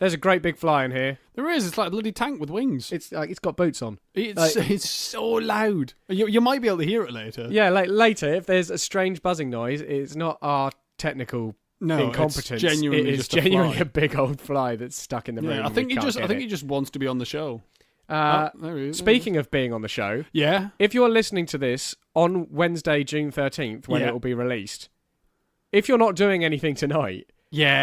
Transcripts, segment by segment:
There's a great big fly in here. There is. It's like a bloody tank with wings. It's got boots on. It's so loud. You might be able to hear it later. Yeah, later, if there's a strange buzzing noise, it's not our technical incompetence. It's genuinely It's just a genuinely fly. a big old fly that's stuck in the room. I think he just wants to be on the show. There he is. Speaking of being on the show, if you're listening to this on Wednesday, June 13th, when it will be released, if you're not doing anything tonight,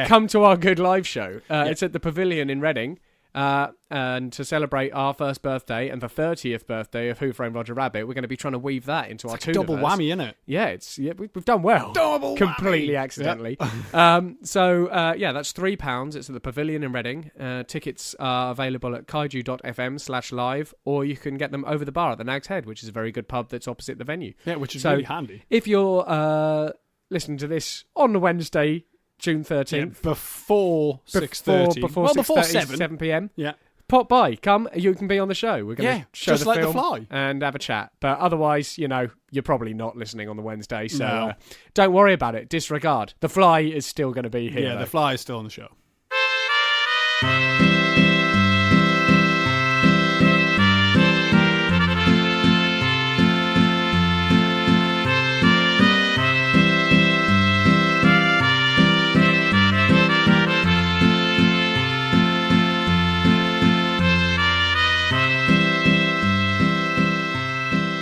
come to our good live show. It's at the Pavilion in Reading, and to celebrate our first birthday and the 30th birthday of Who Framed Roger Rabbit, we're going to be trying to weave that into our double whammy, isn't it? Yeah, we've done well. Double completely whammy. accidentally. That's £3. It's at the Pavilion in Reading. Tickets are available at kaiju.fm/live, or you can get them over the bar at the Nag's Head, which is a very good pub that's opposite the venue. Yeah, which is really handy. If you're listening to this on Wednesday, June 13th. Before 6:30. Before 7 p.m. Yeah. Pop by. Come. You can be on the show. We're going to show just the like film The Fly. and have a chat. But otherwise, you're probably not listening on the Wednesday. So don't worry about it. Disregard. The Fly is still going to be here. Yeah, though. The Fly is still on the show.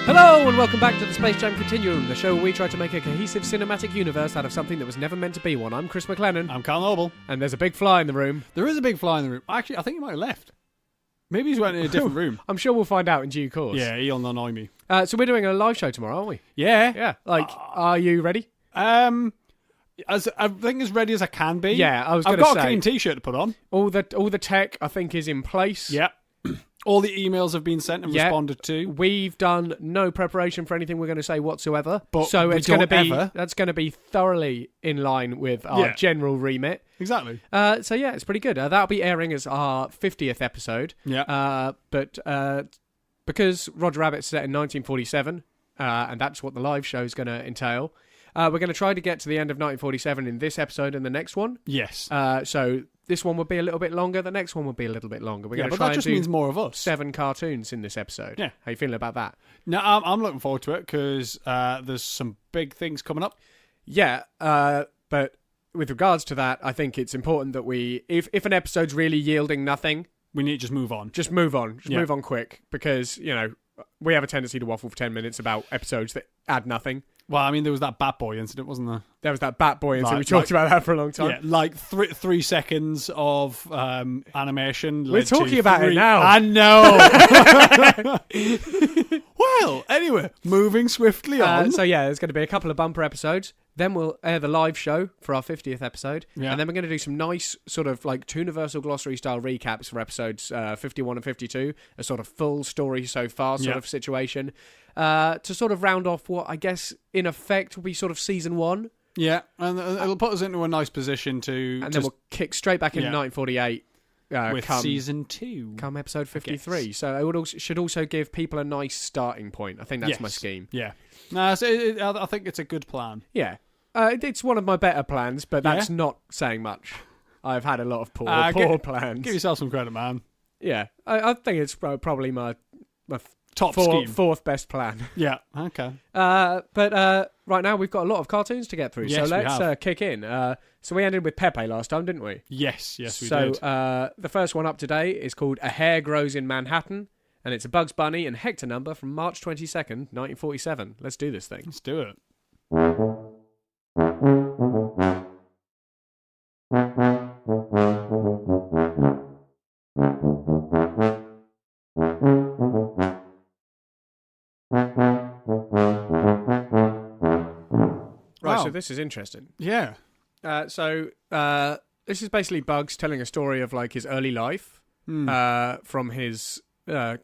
Hello and welcome back to the Space Jam Continuum, the show where we try to make a cohesive cinematic universe out of something that was never meant to be one. I'm Chris McLennan. I'm Carl Noble. And there's a big fly in the room. There is a big fly in the room. Actually, I think he might have left. Maybe he's went in a different room. I'm sure we'll find out in due course. Yeah, he'll annoy me. So we're doing a live show tomorrow, aren't we? Yeah. Yeah. Are you ready? I think as ready as I can be. Yeah, I was going I've to say. got a clean t-shirt to put on. All the tech, I think, is in place. Yeah. All the emails have been sent and responded to. We've done no preparation for anything we're going to say whatsoever. But so it's going to be ever. That's going to be thoroughly in line with our general remit. Exactly. It's pretty good. That'll be airing as our 50th episode. Yeah. But because Roger Rabbit's set in 1947, and that's what the live show is going to entail, we're going to try to get to the end of 1947 in this episode and the next one. Yes. So this one will be a little bit longer. The next one will be a little bit longer. We're going to try that just means more of us. 7 cartoons in this episode. Yeah. How you feeling about that? No, I'm looking forward to it because there's some big things coming up. Yeah, but with regards to that, I think it's important that if an episode's really yielding nothing, we need to just move on. Just move on. Move on quick because, we have a tendency to waffle for 10 minutes about episodes that add nothing. Well, I mean, there was that Bat Boy incident, wasn't there? There was that Bat Boy incident. We talked about that for a long time. Yeah, like 3 seconds of animation. We're talking about it now. I know. Well, anyway, moving swiftly on. There's going to be a couple of bumper episodes. Then we'll air the live show for our 50th episode. Yeah. And then we're going to do some nice sort of like Tooniversal Glossary style recaps for episodes 51 and 52. A sort of full story so far sort of situation. To sort of round off what I guess in effect will be sort of season 1. Yeah. And it'll put us into a nice position to... And then we'll kick straight back into 1948. With season 2. Come episode 53. So it should also give people a nice starting point. I think that's my scheme. Yeah. No, I think it's a good plan. Yeah. It's one of my better plans, but that's not saying much. I've had a lot of poor plans. Give yourself some credit, man. Yeah. I think it's probably my top scheme. Fourth best plan. Yeah, okay. But right now we've got a lot of cartoons to get through, yes, so let's kick in. So we ended with Pepe last time, didn't we? Yes, we did. So the first one up today is called A Hare Grows in Manhattan, and it's a Bugs Bunny and Hector number from March 22nd, 1947. Let's do this thing. Let's do it. Right, so this is interesting. Yeah. This is basically Bugs telling a story of like his early life from his I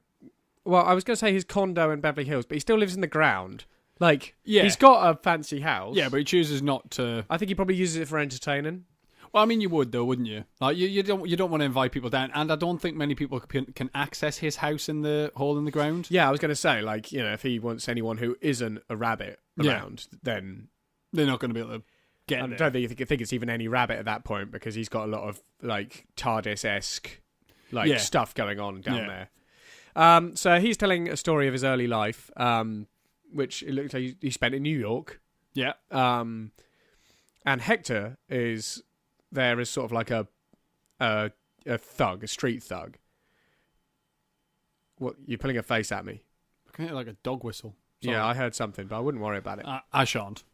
was going to say his condo in Beverly Hills, but he still lives in the ground. Like, he's got a fancy house. Yeah, but he chooses not to. I think he probably uses it for entertaining. Well, I mean, you would though, wouldn't you? Like, you don't want to invite people down, and I don't think many people can access his house in the hole in the ground. Yeah, I was going to say, like, if he wants anyone who isn't a rabbit around, then they're not going to be able to getting I don't think it's even any rabbit at that point because he's got a lot of like TARDIS-esque stuff going on down there. So he's telling a story of his early life, which it looks like he spent in New York. Yeah. And Hector is there as sort of like a thug, a street thug. What, you're pulling a face at me? I can hear like a dog whistle. Sorry. Yeah, I heard something, but I wouldn't worry about it. I shan't.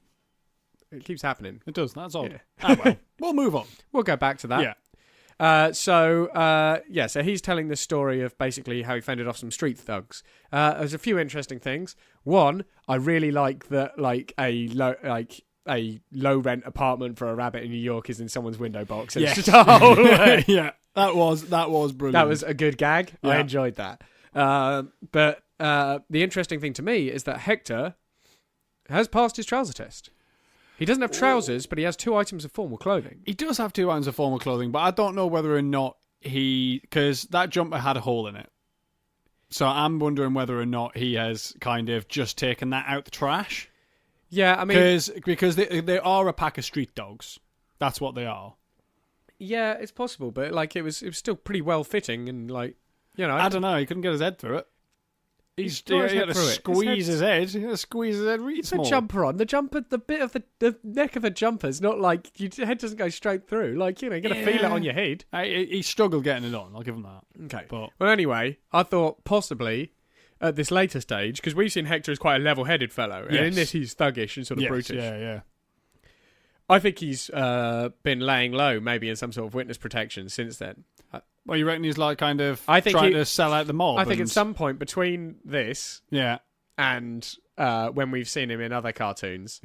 It keeps happening. It does. That's odd. Yeah. Well, we'll move on. We'll go back to that. Yeah. So he's telling the story of basically how he fended off some street thugs. There's a few interesting things. One, I really like that, like a low rent apartment for a rabbit in New York is in someone's window box. And it's just a whole way. Yeah, that was brilliant. That was a good gag. Yeah. I enjoyed that. But the interesting thing to me is that Hector has passed his trouser test. He doesn't have trousers, but he has 2 items of formal clothing. He does have 2 items of formal clothing, but I don't know whether or not because that jumper had a hole in it. So I'm wondering whether or not he has kind of just taken that out the trash. Yeah, I mean... Because they are a pack of street dogs. That's what they are. Yeah, it's possible, but like it was still pretty well fitting and like, you know... I don't know, he couldn't get his head through it. He had to squeeze his head. He had to squeeze his head really small. It's a jumper on. The bit of the neck of the jumper's not like... Your head doesn't go straight through. Like, you know, you're going to feel it on your head. He struggled getting it on, I'll give him that. Okay. But... Well, anyway, I thought possibly... At this later stage, because we've seen Hector as quite a level-headed fellow, and in this he's thuggish and sort of brutish. Yeah. I think he's been laying low, maybe in some sort of witness protection since then. Well, you reckon he's like kind of trying to sell out the mob? I think at some point between this, and when we've seen him in other cartoons,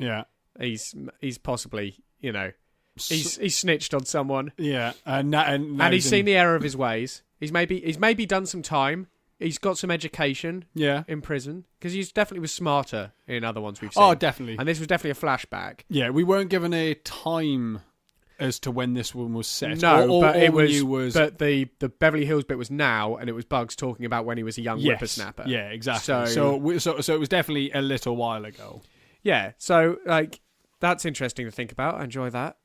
he's possibly, you know, he's snitched on someone, and he's seen the error of his ways. He's maybe done some time. He's got some education in prison because he definitely was smarter in other ones we've seen. Oh, definitely. And this was definitely a flashback. Yeah, we weren't given a time as to when this one was set. No, but it was. But the Beverly Hills bit was now, and it was Bugs talking about when he was a young whippersnapper. Yeah, exactly. So it was definitely a little while ago. Yeah. So like that's interesting to think about. I enjoy that.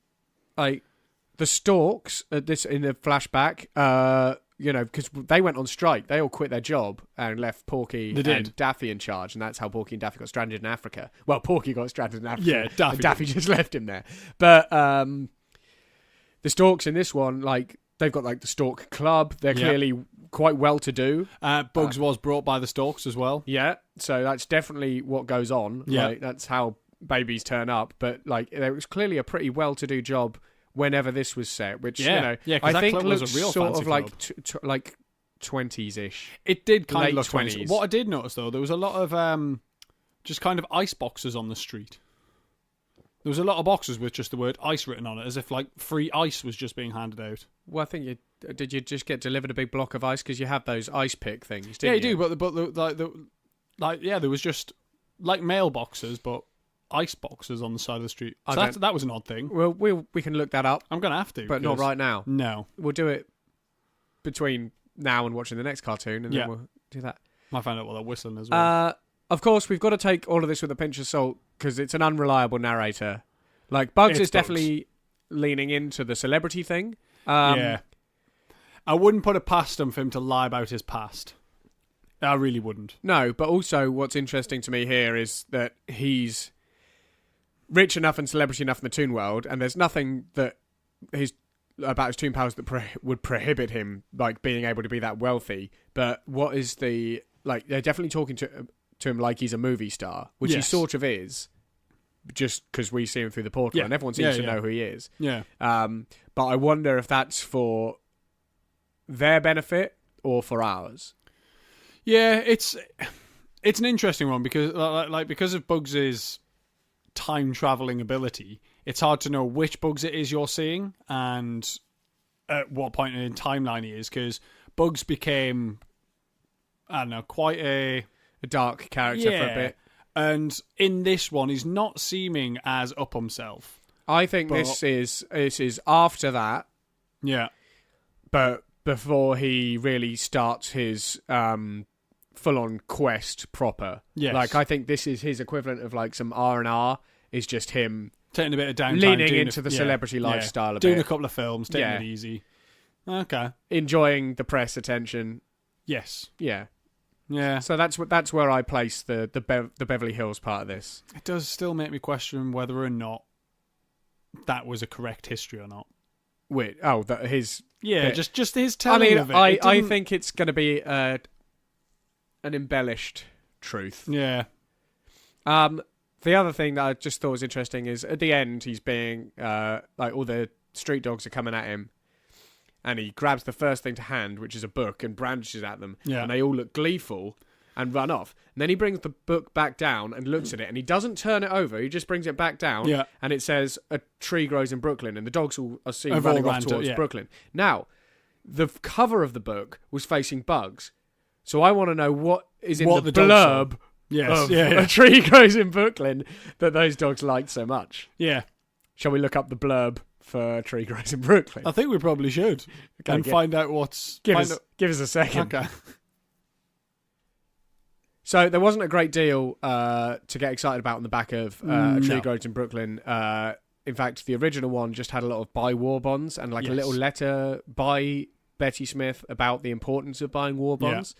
Like the Storks in the flashback. You know, because they went on strike. They all quit their job and left Porky and Daffy in charge, and that's how Porky and Daffy got stranded in Africa. Well, Porky got stranded in Africa. Yeah, Daffy just left him there. But the Storks in this one, like, they've got, like, the Stork Club. They're clearly quite well-to-do. Bugs was brought by the Storks as well. Yeah, so that's definitely what goes on. Yeah. Like, that's how babies turn up. But, like, there was clearly a pretty well-to-do job whenever this was set, which I think looks sort of like like 20s-ish. It did kind of look 20s. 20s. What I did notice though, there was a lot of just kind of ice boxes on the street. There was a lot of boxes with just the word ice written on it, as if like free ice was just being handed out. Well, I think did you just get delivered a big block of ice because you have those ice pick things? Yeah, you do. But there was just like mailboxes, but ice boxes on the side of the street. So that was an odd thing. Well, we can look that up. I'm going to have to. But not right now. No. We'll do it between now and watching the next cartoon, and then we'll do that. Might find out what they're whistling as well. Of course, we've got to take all of this with a pinch of salt, because it's an unreliable narrator. Like, Bugs is definitely leaning into the celebrity thing. I wouldn't put it past him for him to lie about his past. I really wouldn't. No, but also what's interesting to me here is that he's rich enough and celebrity enough in the toon world, and there's nothing that about his toon powers that would prohibit him like being able to be that wealthy. But what is they're definitely talking to him like he's a movie star, which he sort of is, just because we see him through the portal, and everyone seems to know who he is. Yeah. But I wonder if that's for their benefit or for ours. Yeah, it's an interesting one because of Bugs's time traveling ability, it's hard to know which Bugs it is you're seeing and at what point in timeline he is, because Bugs became, I don't know, quite a dark character for a bit, and in this one he's not seeming as up himself. I think this is after that, but before he really starts his full-on quest proper. Yes. Like, I think this is his equivalent of like some R&R, is just him Taking a bit of downtime. Leaning into the celebrity lifestyle a bit. Doing a couple of films, taking it easy. Okay. Enjoying the press attention. Yes. Yeah. Yeah. So that's where I place the Beverly Hills part of this. It does still make me question whether or not that was a correct history or not. Wait, his... Yeah, just his telling of it. I think it's going to be an embellished truth. Yeah. The other thing that I just thought was interesting is at the end he's being all the street dogs are coming at him, and he grabs the first thing to hand, which is a book, and brandishes at them, and they all look gleeful and run off. And then he brings the book back down and looks at it, and he doesn't turn it over. He just brings it back down, and it says, "A tree grows in Brooklyn," and the dogs all are seen running off towards Brooklyn. Now, the cover of the book was facing bugs, so I want to know what is in the blurb of "A tree grows in Brooklyn" that those dogs liked so much. Yeah. Shall we look up the blurb for "A Tree Grows in Brooklyn"? I think we probably should. Find out what's... Give us a second. Okay. So there wasn't a great deal to get excited about on the back of "A Tree Grows in Brooklyn." In fact, the original one just had a lot of buy war bonds and a little letter by Betty Smith about the importance of buying war bonds.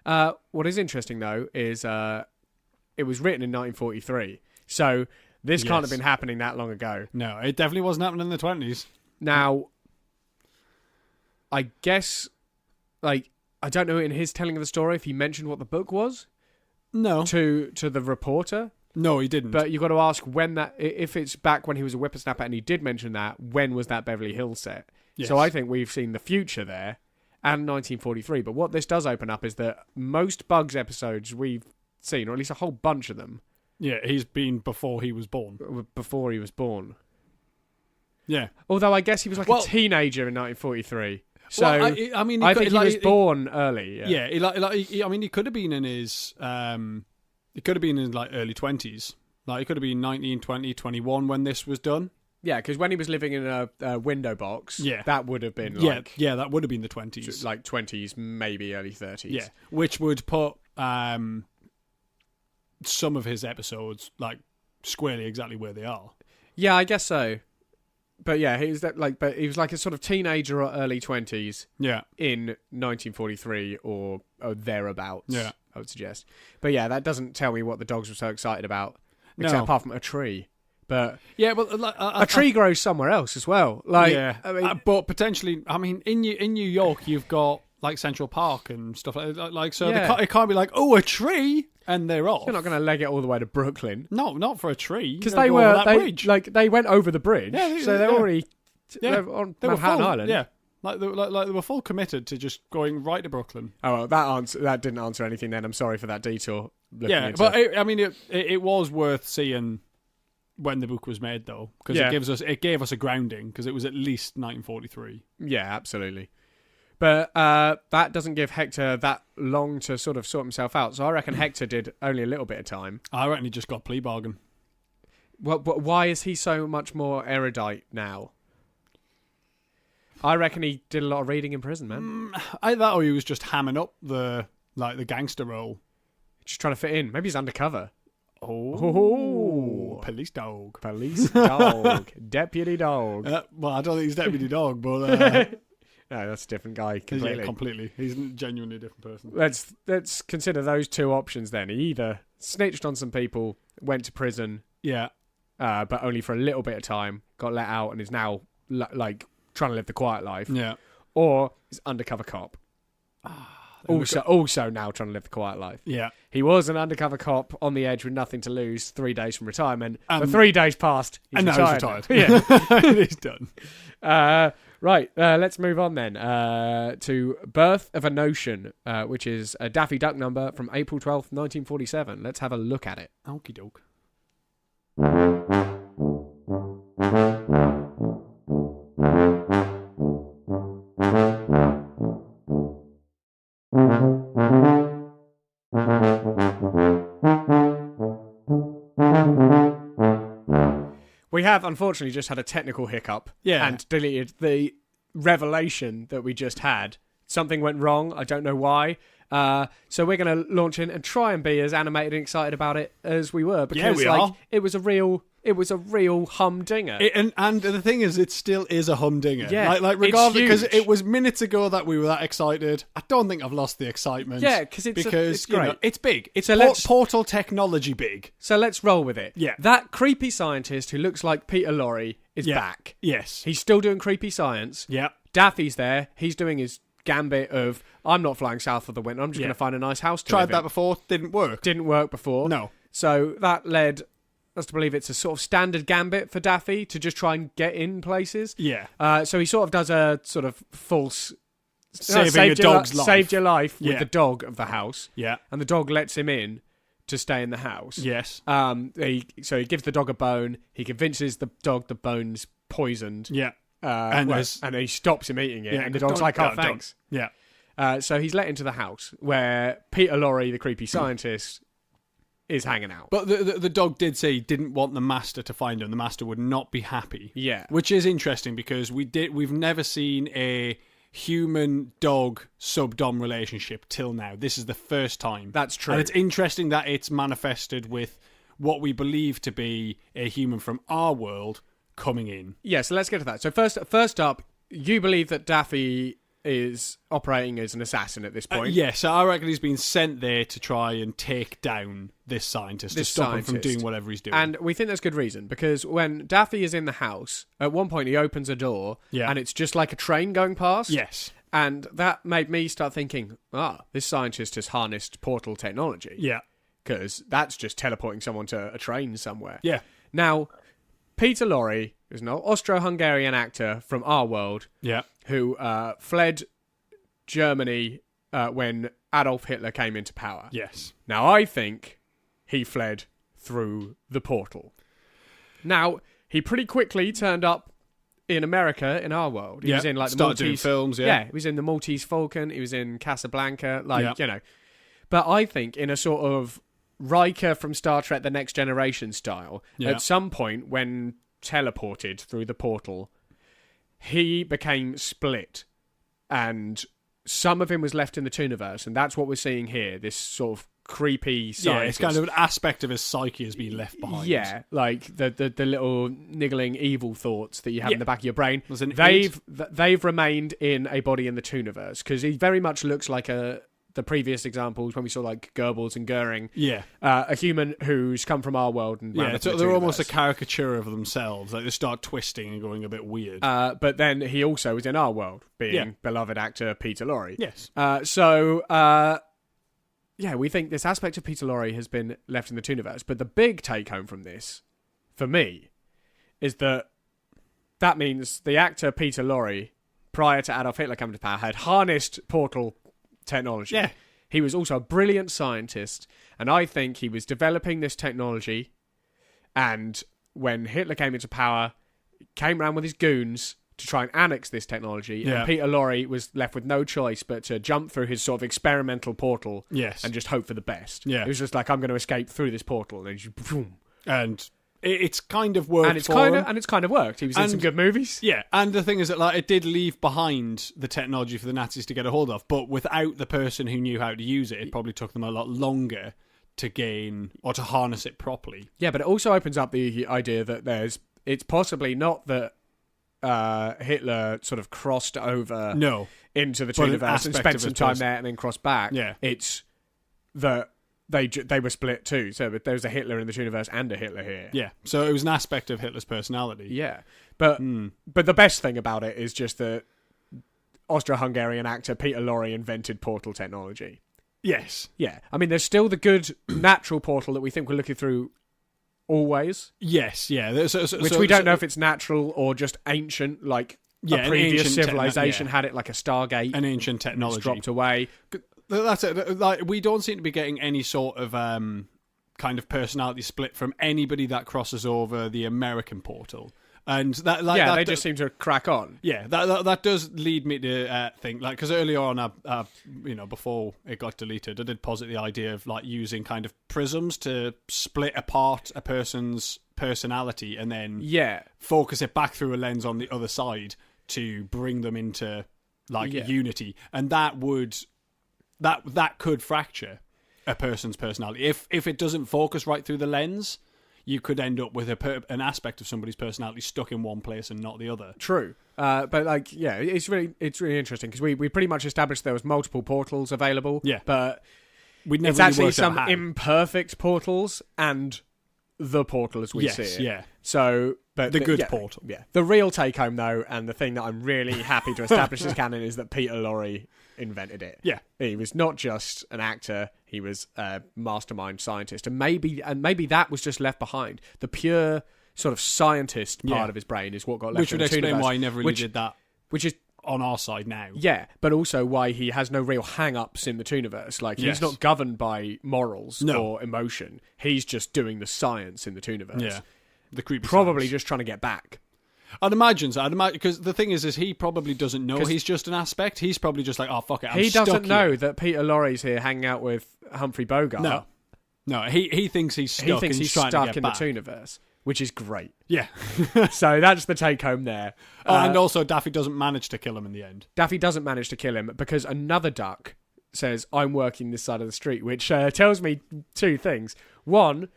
Yeah. What is interesting, though, is it was written in 1943. So this can't have been happening that long ago. No, it definitely wasn't happening in the 20s. Now, I guess, I don't know in his telling of the story if he mentioned what the book was. No. To the reporter. No, he didn't. But you've got to ask when that, if it's back when he was a whippersnapper and he did mention that, when was that Beverly Hills set? Yes. So I think we've seen the future there and 1943. But what this does open up is that most Bugs episodes we've seen, or at least a whole bunch of them. Yeah, he's been before he was born. Before he was born. Yeah. Although I guess he was a teenager in 1943. So I think he was born early. Yeah, he could have been in his he could have been in early 20s. He could have been 19, 20, 21 when this was done. Yeah, because when he was living in a window box, that would have been that would have been the 20s. 20s, maybe early 30s. Yeah, which would put some of his episodes squarely exactly where they are. Yeah, I guess so. But yeah, he was he was a sort of teenager or early 20s. Yeah. In 1943 or thereabouts. Yeah. I would suggest. But yeah, that doesn't tell me what the dogs were so excited about, except apart from a tree. But yeah, but a tree grows somewhere else as well. But potentially, in New York, you've got Central Park and stuff so. It can't be a tree. And they're off. You're not going to leg it all the way to Brooklyn. No, not for a tree. Because they went over the bridge. Yeah, so they're already on Manhattan Island. Yeah, they were full committed to just going right to Brooklyn. Oh well, that didn't answer anything. Then I'm sorry for that detour. But it was worth seeing when the book was made, though, because it gave us a grounding because it was at least 1943. Yeah, absolutely. But that doesn't give Hector that long to sort himself out. So I reckon Hector did only a little bit of time. I reckon he just got a plea bargain. Well, but why is he so much more erudite now? I reckon he did a lot of reading in prison, man. Either that or he was just hamming up the gangster role. Just trying to fit in. Maybe he's undercover. Oh. Police dog. Police dog. Deputy dog. Well, I don't think he's deputy dog, but... No, that's a different guy completely. Yeah, completely. He's genuinely a different person. Let's consider those two options then. He either snitched on some people, went to prison, but only for a little bit of time, got let out, and is now trying to live the quiet life. Yeah. Or is undercover cop. Also now trying to live the quiet life. Yeah. He was an undercover cop on the edge with nothing to lose 3 days from retirement. For 3 days passed. Now he's retired. Yeah. He's done. Right, let's move on then to Birth of a Notion, which is a Daffy Duck number from April 12th, 1947. Let's have a look at it. Okie doke. We have, unfortunately, just had a technical hiccup and deleted the revelation that we just had. Something went wrong. I don't know why. So we're going to launch in and try and be as animated and excited about it as we were. Because, we are. It was a real It was a real humdinger. And the thing is, it still is a humdinger. Yeah, like regardless, because it was minutes ago that we were that excited. I don't think I've lost the excitement. Yeah, because it's great. You know, it's big. It's portal technology big. So let's roll with it. Yeah. That creepy scientist who looks like Peter Lorre is back. Yes. He's still doing creepy science. Yeah. Daffy's there. He's doing his gambit of, I'm not flying south for the winter. I'm just going to find a nice house to live in. Tried that before. Didn't work. Didn't work before. No. So that led us to believe it's a sort of standard gambit for Daffy to just try and get in places. Yeah. So he sort of does a sort of false... Saving a dog's life. Saved your life with the dog of the house. Yeah. And the dog lets him in to stay in the house. Yes. So he gives the dog a bone. He convinces the dog the bone's poisoned. Yeah. And he stops him eating it. And the dog's like, oh, thanks. Yeah. So he's let into the house where Peter Lorre, the creepy scientist, is hanging out. But the dog did say he didn't want the master to find him. The master would not be happy. Yeah. Which is interesting because we've never seen a human-dog sub-dom relationship till now. This is the first time. That's true. And it's interesting that it's manifested with what we believe to be a human from our world coming in. Yeah, so let's get to that. So first up, you believe that Daffy is operating as an assassin at this point. Yes, so I reckon he's been sent there to try and take down this scientist, to stop him from doing whatever he's doing. And we think there's good reason, because when Daffy is in the house, at one point he opens a door, and it's just like a train going past. Yes. And that made me start thinking, this scientist has harnessed portal technology. Yeah. Because that's just teleporting someone to a train somewhere. Yeah. Now, Peter Lorre is an Austro-Hungarian actor from our world, who fled Germany when Adolf Hitler came into power. Yes. Now, I think he fled through the portal. Now, he pretty quickly turned up in America, in our world. He was in like the Maltese films. Yeah, he was in the Maltese Falcon. He was in Casablanca. But I think in a sort of Riker from Star Trek: The Next Generation style, at some point when teleported through the portal, he became split, and some of him was left in the Tooniverse, and that's what we're seeing here. This sort of creepy scientist. Yeah, it's kind of an aspect of his psyche has been left behind. Yeah, like the little niggling evil thoughts that you have in the back of your brain. They've remained in a body in the Tooniverse, because he very much looks like the previous examples when we saw like Goebbels and Goering. Yeah. A human who's come from our world and so they're almost a caricature of themselves. Like they start twisting and going a bit weird. But then he also was in our world, being beloved actor Peter Lorre. Yes. We think this aspect of Peter Lorre has been left in the Tooniverse. But the big take home from this, for me, is that means the actor Peter Lorre, prior to Adolf Hitler coming to power, had harnessed portal technology. Yeah. He was also a brilliant scientist, and I think he was developing this technology, and when Hitler came into power, came around with his goons to try and annex this technology, and Peter Lorre was left with no choice but to jump through his sort of experimental portal and just hope for the best. Yeah. It was just like, I'm going to escape through this portal, and just boom. And it's kind of worked it's kind of worked. He was in some good movies. Yeah, and the thing is that like it did leave behind the technology for the Nazis to get a hold of, but without the person who knew how to use it, it probably took them a lot longer to gain or to harness it properly. Yeah, but it also opens up the idea that it's possibly not that Hitler sort of crossed over into the Tooniverse and spent some time there and then crossed back. Yeah. It's that they were split too, so there was a Hitler in the Tooniverse and a Hitler here. Yeah, so it was an aspect of Hitler's personality. Yeah, but the best thing about it is just that Austro-Hungarian actor Peter Lorre invented portal technology. Yes. Yeah, I mean, there's still the good natural portal that we think we're looking through always. Yes, yeah. Which we don't know if it's natural or just ancient, like a previous civilization had it, like a Stargate. An ancient technology. It's dropped away. That's it. Like, we don't seem to be getting any sort of kind of personality split from anybody that crosses over the American portal, and they just seem to crack on. Yeah, that does lead me to think, like, because earlier on, before it got deleted, I did posit the idea of like using kind of prisms to split apart a person's personality and then focus it back through a lens on the other side to bring them into like unity, and that could fracture a person's personality if it doesn't focus right through the lens. you could end up with an aspect of somebody's personality stuck in one place and not the other. True. But like, yeah, it's really interesting because we pretty much established there was multiple portals available. Yeah. But We'd never it's really actually worked out some how. imperfect portals and the portal as we see it. Yeah. So, but The good portal. Yeah. The real take home though, and the thing that I'm really happy to establish as canon is that Peter Lorre invented it. Yeah. He was not just an actor, he was a mastermind scientist. And maybe that was just left behind. The pure sort of scientist part of his brain is what got left Which in would the explain Tooniverse, why he never really did that. Which is on our side now. Yeah, but also why he has no real hang-ups in the Tooniverse. Like, he's not governed by morals or emotion. He's just doing the science in the Tooniverse. Yeah. The creepy Probably science. just trying to get back. I'd imagine so. Because the thing is he probably doesn't know he's just an aspect. He's probably just like, oh, fuck it, I'm He stuck doesn't know here. that Peter Lorre's here hanging out with Humphrey Bogart. No, he thinks he's stuck. He thinks and he's trying stuck to get in back. the Tooniverse, which is great. Yeah. So that's the take-home there. And also Daffy doesn't manage to kill him in the end. Daffy doesn't manage to kill him because another duck says, I'm working this side of the street, which tells me two things. One,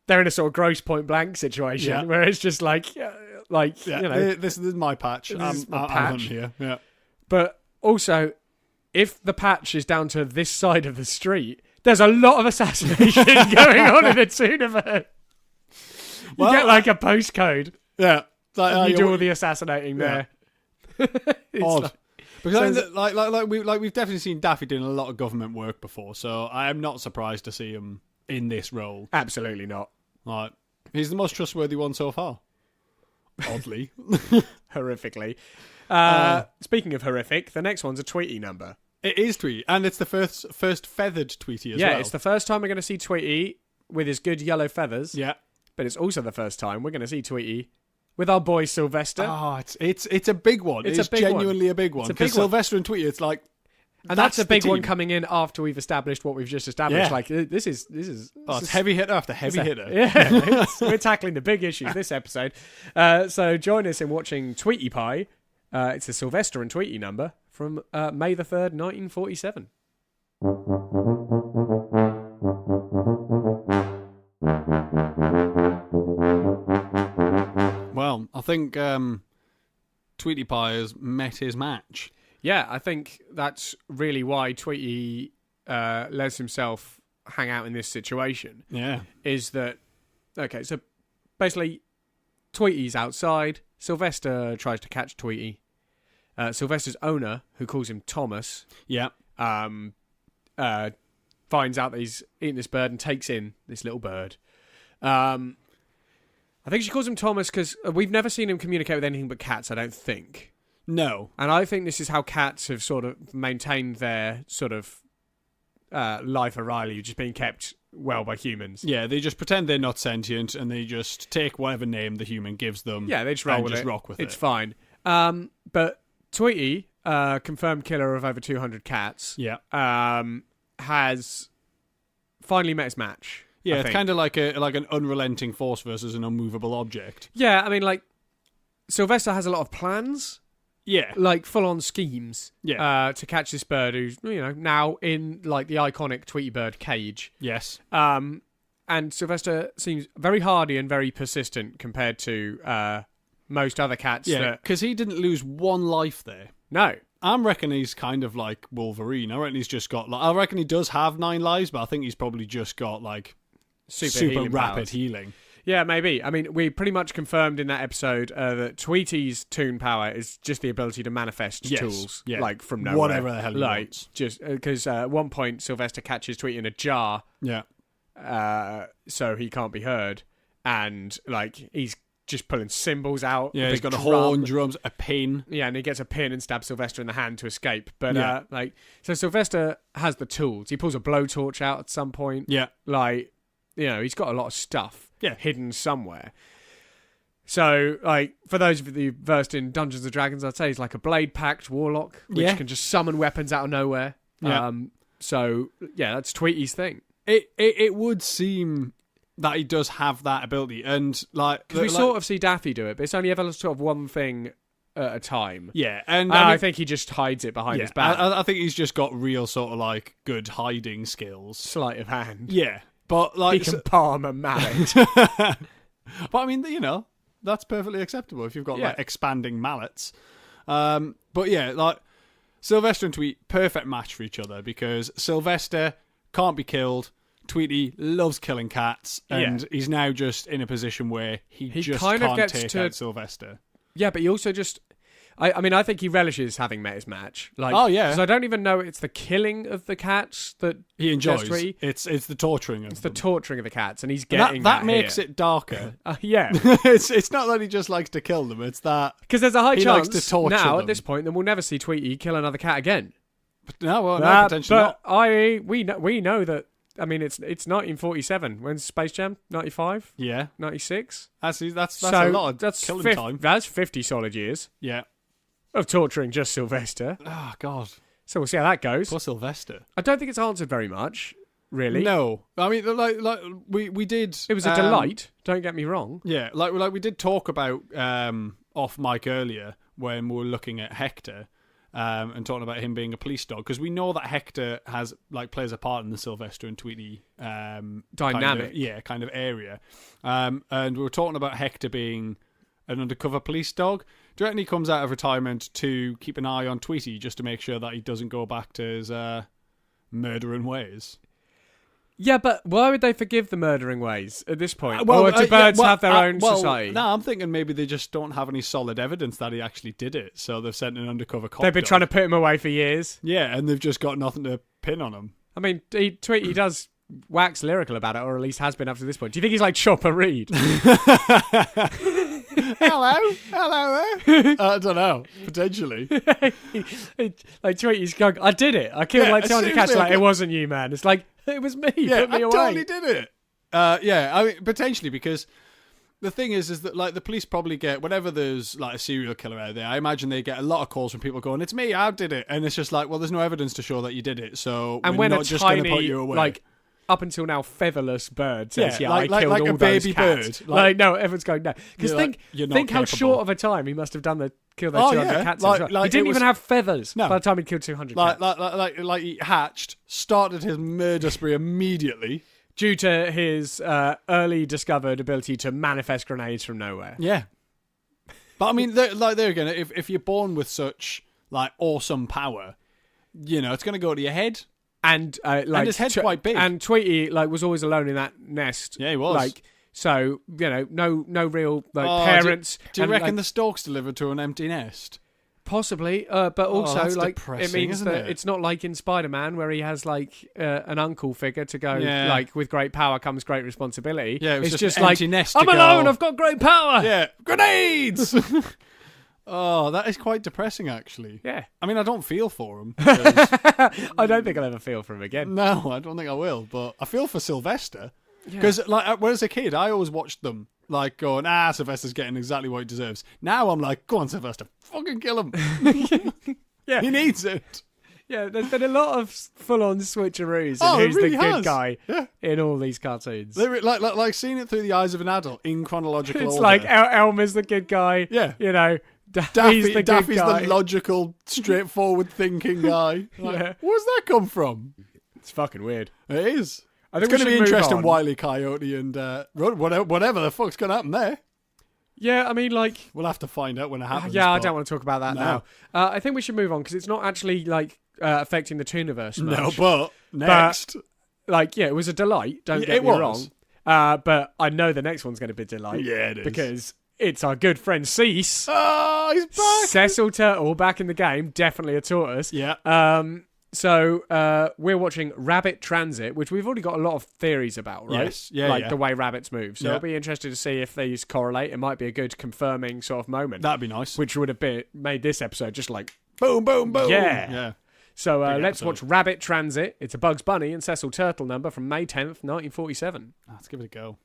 they're in a sort of gross point-blank situation where it's just like you know... This is my patch. This is my I'm patch. here. Yeah. But also, if the patch is down to this side of the street, there's a lot of assassination going on in the Tooniverse. You get like a postcode. Yeah. Like, You do all the assassinating there. Odd. Because we've definitely seen Daffy doing a lot of government work before, so I am not surprised to see him in this role. Absolutely not. Like, he's the most trustworthy one so far. Oddly. Horrifically. Speaking of horrific, the next one's a Tweety number. It is Tweety, and it's the first feathered Tweety as well. Yeah, it's the first time we're going to see Tweety with his good yellow feathers. Yeah. But it's also the first time we're going to see Tweety with our boy Sylvester. Oh, it's a big one. It's genuinely a big one. Because Sylvester and Tweety, it's like... And that's a big one coming in after we've established what we've just established. Yeah. Like, this is it's heavy hitter after heavy hitter. Yeah, we're tackling the big issues this episode. So join us in watching Tweety Pie. It's a Sylvester and Tweety number from May the 3rd, 1947. Well, I think Tweety Pie has met his match. Yeah, I think that's really why Tweety lets himself hang out in this situation. Yeah. Is that... Okay, so basically, Tweety's outside. Sylvester tries to catch Tweety. Sylvester's owner, who calls him Thomas... Yeah. Finds out that he's eaten this bird and takes in this little bird. I think she calls him Thomas because we've never seen him communicate with anything but cats, I don't think. No. And I think this is how cats have sort of maintained their sort of life O'Reilly, just being kept well by humans. Yeah, they just pretend they're not sentient and they just take whatever name the human gives them. Yeah, they just roll with it. rock with it. It's fine. But Tweety, confirmed killer of over 200 cats, has finally met his match. Yeah, it's kind of like an unrelenting force versus an unmovable object. Yeah, I mean, like, Sylvester has a lot of plans. Yeah. Like, full-on schemes. Yeah. To catch this bird who's, now in, like, the iconic Tweety bird cage. Yes. And Sylvester seems very hardy and very persistent compared to most other cats. Yeah, because he didn't lose one life there. No. I reckon he's kind of like Wolverine. I reckon he's just got... I reckon he does have 9 lives, but I think he's probably just got, like... Super rapid healing. Yeah, maybe. I mean, we pretty much confirmed in that episode that Tweety's toon power is just the ability to manifest tools, like from nowhere, whatever the hell he wants. Just because at one point Sylvester catches Tweety in a jar, so he can't be heard, and like he's just pulling cymbals out. Yeah, he's got a horn, drums, a pin. Yeah, and he gets a pin and stabs Sylvester in the hand to escape. But so Sylvester has the tools. He pulls a blowtorch out at some point. Yeah, like. He's got a lot of stuff hidden somewhere. So, like, for those of you versed in Dungeons & Dragons, I'd say he's like a blade-packed warlock, which can just summon weapons out of nowhere. Yeah. That's Tweety's thing. It would seem that he does have that ability. And, like... Because we sort of see Daffy do it, but it's only ever sort of one thing at a time. Yeah, and I think he just hides it behind his back. I think he's just got real sort of, like, good hiding skills. Sleight of hand. Yeah. But like he can palm a mallet. But I mean, that's perfectly acceptable if you've got like expanding mallets. But yeah, like Sylvester and Tweety, perfect match for each other because Sylvester can't be killed. Tweety loves killing cats, and he's now just in a position where he just kind of can't gets take out Sylvester. Yeah, but he also just... I mean, I think he relishes having met his match. Like, oh, yeah. Because I don't even know it's the killing of the cats that he enjoys. It's the torturing of It's them. the torturing of the cats, and he's getting that makes it darker. Yeah. It's not that he just likes to kill them, it's that because there's a high chance likes to torture now, them. at this point, that we'll never see Tweety kill another cat again. No, potentially not. We know that... I mean, it's 1947. When's Space Jam? 95? Yeah. 96? That's a lot of killing time. That's 50 solid years. Yeah. Of torturing just Sylvester. Oh, God. So we'll see how that goes. Poor Sylvester. I don't think it's answered very much, really. No. I mean, like we did... It was a delight, don't get me wrong. Yeah, like we did talk about off mic earlier when we were looking at Hector and talking about him being a police dog, because we know that Hector plays a part in the Sylvester and Tweety dynamic. kind of area. And we were talking about Hector being an undercover police dog. Do you reckon he comes out of retirement to keep an eye on Tweety just to make sure that he doesn't go back to his murdering ways? Yeah, but why would they forgive the murdering ways at this point? Or do birds have their own society? No, I'm thinking maybe they just don't have any solid evidence that he actually did it, so they've sent an undercover cop. They've been trying to put him away for years. Yeah, and they've just got nothing to pin on him. I mean, Tweety does wax lyrical about it, or at least has been up to this point. Do you think he's like Chopper Reed? Hello there. I don't know. Potentially. Like Tweety's going, I did it. I killed like 200 cats. Like, it wasn't you, man. It's like, it was me. Yeah, Put me away. I totally did it. I mean, potentially, because the thing is that like the police probably get, whenever there's like a serial killer out there, I imagine they get a lot of calls from people going, it's me, I did it. And it's just like, well, there's no evidence to show that you did it, so we're not just going to put you away. Like, up until now, featherless bird says, I killed like all a baby those cats. bird. Like, no, everyone's going, no. Because think how capable. short of a time he must have done killed those 200 cats. He didn't even have feathers by the time he'd killed 200 cats. Like he hatched, started his murder spree immediately. Due to his early discovered ability to manifest grenades from nowhere. Yeah. But I mean, there again, if you're born with such like awesome power, it's going to go to your head. And his head's quite big. And Tweety was always alone in that nest. Yeah, he was. So no real parents. Do you reckon the storks delivered to an empty nest? Possibly, but also it means that it? It's not like in Spider-Man where he has an uncle figure to go with great power comes great responsibility. Yeah, it's just like empty nest. I'm alone. I've got great power. Yeah, grenades. Oh, that is quite depressing, actually. Yeah. I mean, I don't feel for him. I don't think I'll ever feel for him again. No, I don't think I will. But I feel for Sylvester. Because, when I was a kid, I always watched them, going, Sylvester's getting exactly what he deserves. Now I'm like, go on, Sylvester, fucking kill him. Yeah. He needs it. Yeah, there's been a lot of full-on switcheroos and who's really the good guy in all these cartoons. Like seeing it through the eyes of an adult in chronological order. It's like Elmer's the good guy. Yeah. Daffy's the logical, straightforward thinking guy. Where's that come from? It's fucking weird. It is. I think it's going to be interesting, Wile E. Coyote and whatever the fuck's going to happen there. Yeah, I mean, we'll have to find out when it happens. I don't want to talk about that now. I think we should move on because it's not actually affecting the Tooniverse much. No, but next, it was a delight. Don't get me wrong. But I know the next one's going to be a delight. Yeah, it is because it's our good friend Cease. Oh, he's back. Cecil Turtle back in the game. Definitely a tortoise. Yeah. So we're watching Rabbit Transit, which we've already got a lot of theories about, right? Yes. Yeah. The way rabbits move. So it'll be interesting to see if these correlate. It might be a good confirming sort of moment. That'd be nice. Which would have made this episode just boom, boom, boom. Yeah. So let's watch Rabbit Transit. It's a Bugs Bunny and Cecil Turtle number from May 10th, 1947. Let's give it a go.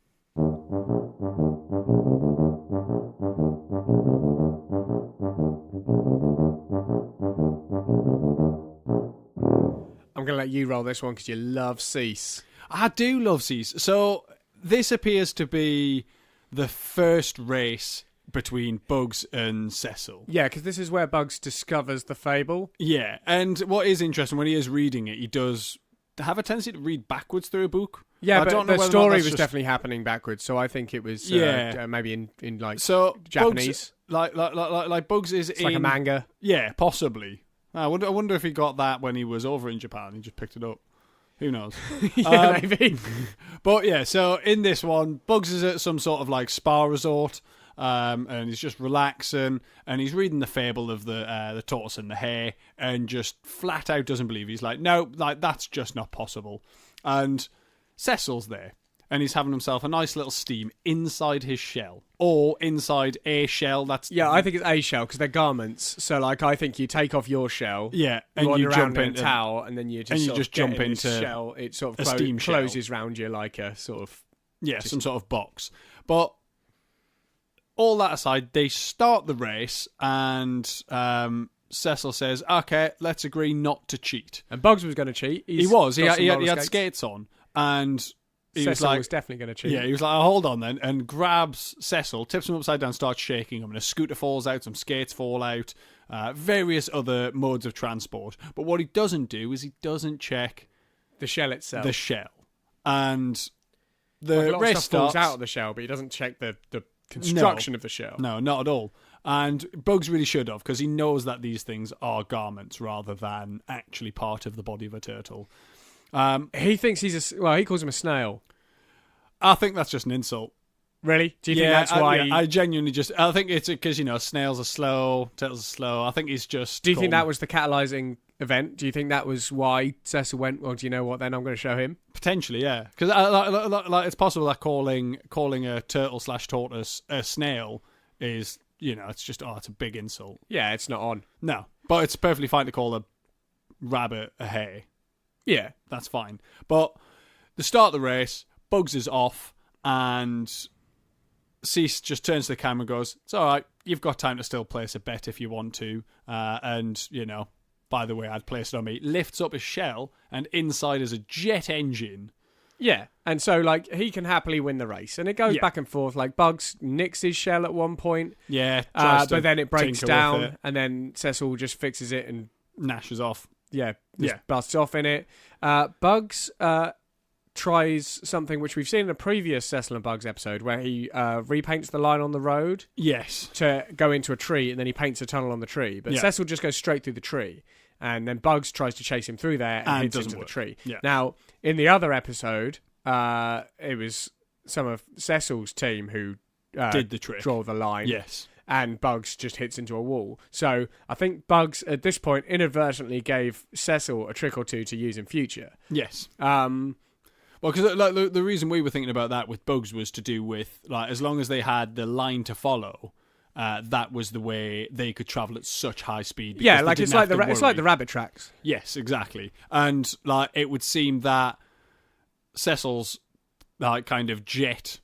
I'm going to let you roll this one because you love Cease. I do love Cease. So this appears to be the first race between Bugs and Cecil. Yeah, because this is where Bugs discovers the fable. Yeah, and what is interesting, when he is reading it, he does have a tendency to read backwards through a book. Yeah, I but don't know the whether story that's was just... definitely happening backwards, so I think it was maybe in like Japanese. Like Bugs is it's like a manga. Yeah, possibly. I wonder if he got that when he was over in Japan. He just picked it up. Who knows? Yeah, maybe. But yeah, so in this one, Bugs is at some sort of like spa resort, and he's just relaxing, and he's reading the fable of the tortoise and the hare, and just flat out doesn't believe. He's like, no, like that's just not possible. And Cecil's there, and he's having himself a nice little steam inside his shell, or inside a shell. I think it's a shell because they're garments. So like, I think you take off your shell, and you jump into a towel, and then you just jump in into shell. It sort of steam closes around you like a sort of some sort of box. But all that aside, they start the race, and Cecil says, "Okay, let's agree not to cheat." And Bugs was going to cheat. He had skates on, and Cecil was definitely going to cheat. Yeah, he was like, oh, hold on then, and grabs Cecil, tips him upside down, starts shaking him, and a scooter falls out, some skates fall out, various other modes of transport. But what he doesn't do is he doesn't check the shell itself. The shell. And the race falls out of the shell, but he doesn't check the construction of the shell. No, not at all. And Bugs really should have, because he knows that these things are garments rather than actually part of the body of a turtle. He thinks he calls him a snail. I think that's just an insult. Really? Do you think that's why? I genuinely I think it's because, snails are slow, turtles are slow. I think he's just... Do you think that was the catalyzing event? Do you think that was why Cecil went, well, do you know what, then I'm going to show him? Potentially, yeah. Because it's possible that calling a turtle/tortoise a snail is, it's just, it's a big insult. Yeah, it's not on. No. But it's perfectly fine to call a rabbit a hare. Yeah. That's fine. But the start of the race, Bugs is off, and Cease just turns to the camera and goes, it's all right, you've got time to still place a bet if you want to. And, by the way, I'd place it on me. Lifts up his shell, and inside is a jet engine. Yeah, and so, like, he can happily win the race. And it goes back and forth. Like, Bugs nicks his shell at one point. Yeah, but then it breaks down, and then Cecil just fixes it and... Gnashes off. Yeah, busts off in it. Bugs tries something which we've seen in a previous Cecil and Bugs episode where he repaints the line on the road. Yes. To go into a tree, and then he paints a tunnel on the tree. But Cecil just goes straight through the tree. And then Bugs tries to chase him through there and hits into the tree. Yeah. Now, in the other episode, it was some of Cecil's team who did the trick. Draw the line. Yes. And Bugs just hits into a wall. So I think Bugs, at this point, inadvertently gave Cecil a trick or two to use in future. Yes. Well, because the reason we were thinking about that with Bugs was to do with, like, as long as they had the line to follow, that was the way they could travel at such high speed. Yeah, like it's like the rabbit tracks. Yes, exactly. And like it would seem that Cecil's like kind of jet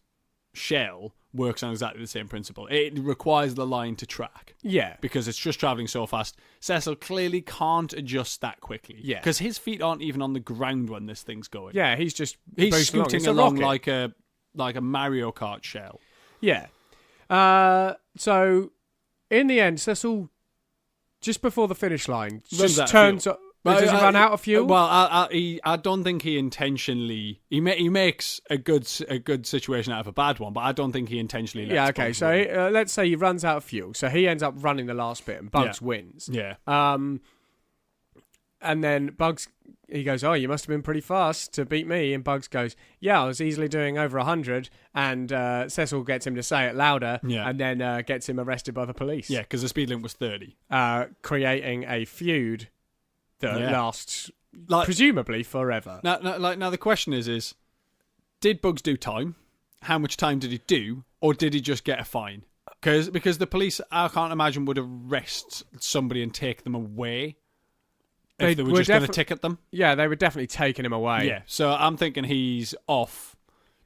shell works on exactly the same principle. It requires the line to track. Yeah. Because it's just travelling so fast. Cecil clearly can't adjust that quickly. Yeah. Because his feet aren't even on the ground when this thing's going. Yeah, he's scooting along like a Mario Kart shell. Yeah. So, in the end, Cecil, just before the finish line, just turns up. Does he run out of fuel? Well, I don't think he intentionally. He makes a good situation out of a bad one, but I don't think he intentionally. Yeah, okay. So let's say he runs out of fuel, so he ends up running the last bit, and Bugs wins. Yeah. And then Bugs, he goes, "Oh, you must have been pretty fast to beat me." And Bugs goes, "Yeah, I was easily doing over 100." And Cecil gets him to say it louder, and then gets him arrested by the police. Yeah, because the speed limit was 30, creating a feud that lasts presumably forever. Now the question is, did Bugs do time? How much time did he do, or did he just get a fine? Because the police, I can't imagine, would arrest somebody and take them away. If they were just going to ticket them? Yeah, they were definitely taking him away. Yeah, so I'm thinking he's off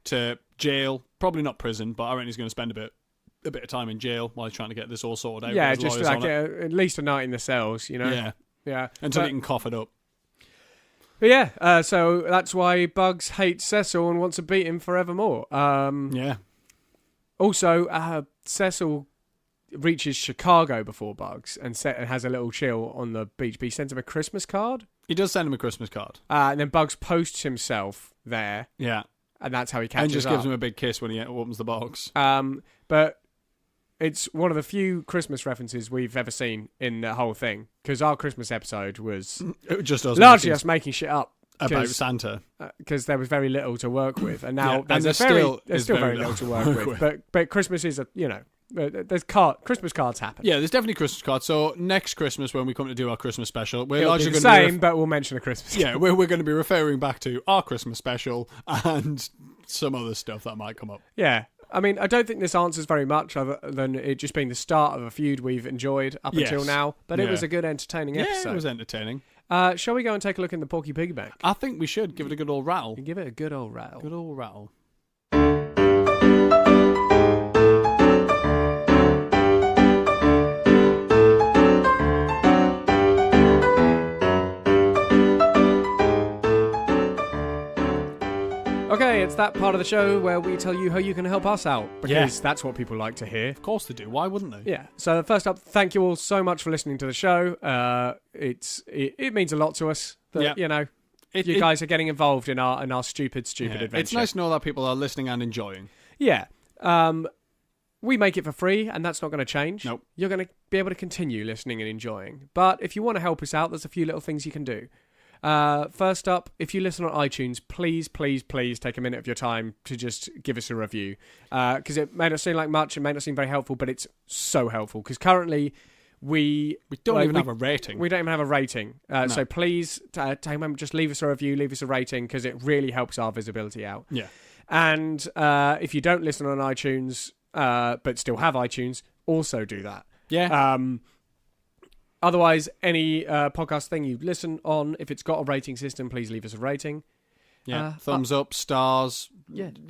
to jail. Probably not prison, but I reckon he's going to spend a bit of time in jail while he's trying to get this all sorted out. Yeah, just like at least a night in the cells, you know? Yeah. Until he can cough it up. But yeah, so that's why Bugs hates Cecil and wants to beat him forevermore. Yeah. Also, Cecil reaches Chicago before Bugs and has a little chill on the beach, but he sends him a Christmas card. He does send him a Christmas card. And then Bugs posts himself there. Yeah. And that's how he catches And just up. gives him a big kiss when he opens the box. But it's one of the few Christmas references we've ever seen in the whole thing, because our Christmas episode was just largely us making shit up about Santa, because there was very little to work with, and now there's still very little to work with. But Christmas is there's Christmas cards happen. Yeah, there's definitely Christmas cards. So next Christmas, when we come to do our Christmas special, we're It'll largely be the going to same, but we'll mention a Christmas. Yeah, we're going to be referring back to our Christmas special and some other stuff that might come up. Yeah. I mean, I don't think this answers very much other than it just being the start of a feud we've enjoyed up until now. But it was a good, entertaining episode. Yeah, it was entertaining. Shall we go and take a look in the Porky Piggy Bank? I think we should give it a good old rattle. Give it a good old rattle. Good old rattle. Okay, it's that part of the show where we tell you how you can help us out, because that's what people like to hear. Of course they do. Why wouldn't they? Yeah. So first up, thank you all so much for listening to the show. It means a lot to us that you guys are getting involved in our stupid adventure. It's nice to know that people are listening and enjoying. Yeah. We make it for free, and that's not going to change. Nope. You're going to be able to continue listening and enjoying. But if you want to help us out, there's a few little things you can do. First up, if you listen on iTunes, please take a minute of your time to just give us a review, because it may not seem like much, it may not seem very helpful, but it's so helpful, because currently we don't even have a rating. We don't even have a rating, so please take a moment, just leave us a review, leave us a rating, because it really helps our visibility out. Yeah. And if you don't listen on iTunes but still have iTunes, also do that. Yeah. Otherwise, any podcast thing you listen on, if it's got a rating system, please leave us a rating. Yeah, thumbs up, stars,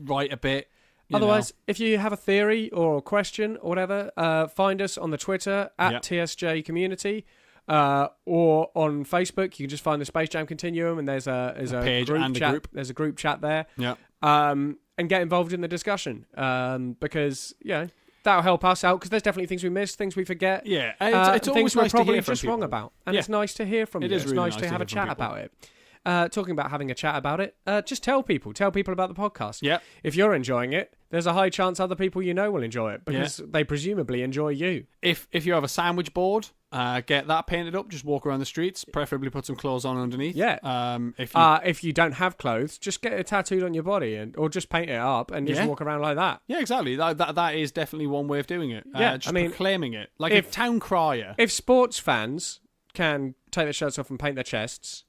write a bit. Otherwise, if you have a theory or a question or whatever, find us on the Twitter at TSJ Community, or on Facebook. You can just find the Space Jam Continuum, and there's a page group and chat. a group. There's a group chat there. Yeah. And get involved in the discussion, because that'll help us out, because there's definitely things we miss, things we forget. Yeah, it's always things we're nice probably to hear from just people. wrong about, and it's nice to hear from you. It's really nice to have a chat people. about it. Talking about having a chat about it, just tell people about the podcast. Yeah. If you're enjoying it, there's a high chance other people you know will enjoy it, because they presumably enjoy you. If you have a sandwich board, get that painted up. Just walk around the streets. Preferably put some clothes on underneath. Yeah. If you don't have clothes, just get it tattooed on your body, or just paint it up and just walk around like that. Yeah, exactly. That is definitely one way of doing it. Just proclaiming it like a town crier. If sports fans can take their shirts off and paint their chests,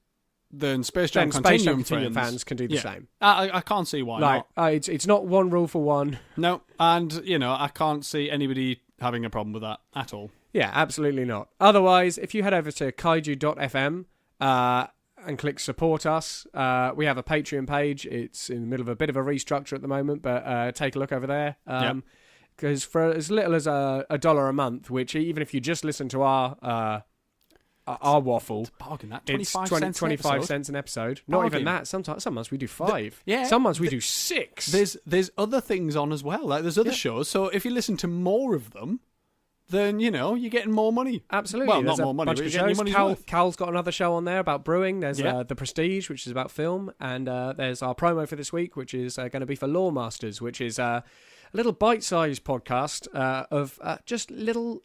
then Space Jam Continuum fans can do the same. I can't see why not. It's not one rule for one. No, and I can't see anybody having a problem with that at all. Yeah, absolutely not. Otherwise, if you head over to kaiju.fm and click support us, we have a Patreon page. It's in the middle of a bit of a restructure at the moment, but take a look over there. Because for as little as $1 a month, which even if you just listen to our waffle, it's 25 cents an episode. Not even that. Some months we do 5. Some months we do 6. There's other things on as well. Like there's other shows. So if you listen to more of them, then you're getting more money. Absolutely. Well, there's not more money, bunch but of you're getting shows. your money's worth. Cal's got another show on there about brewing. There's The Prestige, which is about film, and there's our promo for this week, which is going to be for Lore Masters, which is a little bite-sized podcast of just little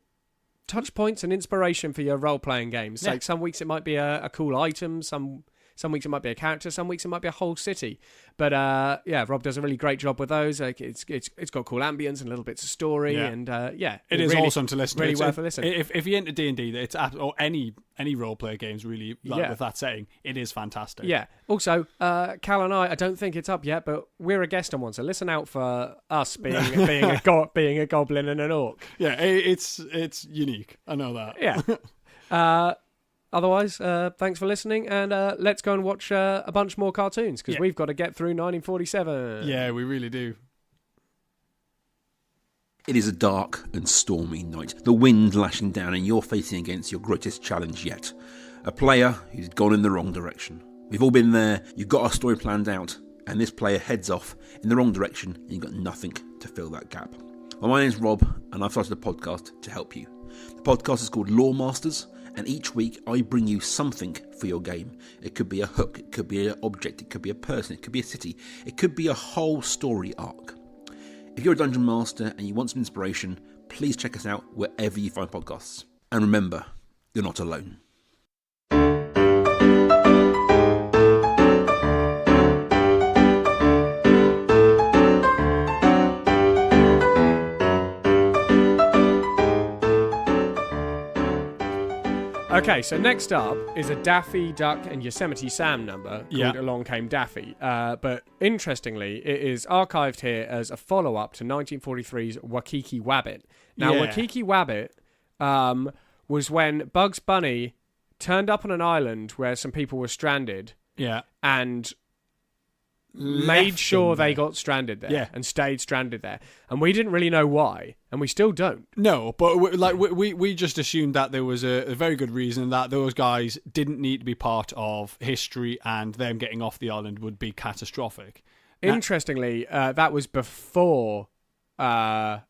touch points and inspiration for your role-playing games. Like some weeks it might be a cool item, some weeks it might be a character, some weeks it might be a whole city. But Rob does a really great job with those. Like it's got cool ambience and little bits of story, and it is really awesome to listen to. Really worth a listen. If you're into D&D, or any role player games really, with that setting, it is fantastic. Yeah. Also, Cal and I don't think it's up yet, but we're a guest on one, so listen out for us being a goblin and an orc. Yeah, it's unique. I know that. Yeah. Otherwise, thanks for listening, and let's go and watch a bunch more cartoons, because we've got to get through 1947. Yeah, we really do. It is a dark and stormy night, the wind lashing down, and you're facing against your greatest challenge yet. A player who's gone in the wrong direction. We've all been there, you've got our story planned out, and this player heads off in the wrong direction, and you've got nothing to fill that gap. Well, my name's Rob, and I've started a podcast to help you. The podcast is called Lore Masters, and each week I bring you something for for your game. It could be a hook, it could be an object, it could be a person, it could be a city, it could be a whole story arc. If you're a dungeon master and you want some inspiration, please check us out wherever you find podcasts. And remember, you're not alone. Okay, so next up is a Daffy Duck and Yosemite Sam number called Along Came Daffy. But interestingly, it is archived here as a follow-up to 1943's Wakiki Wabbit. Now, Wakiki Wabbit was when Bugs Bunny turned up on an island where some people were stranded. Yeah. And made sure they got stranded there and stayed stranded there. And we didn't really know why, and we still don't. No, but we just assumed that there was a very good reason that those guys didn't need to be part of history, and them getting off the island would be catastrophic. Interestingly, that was before Bugs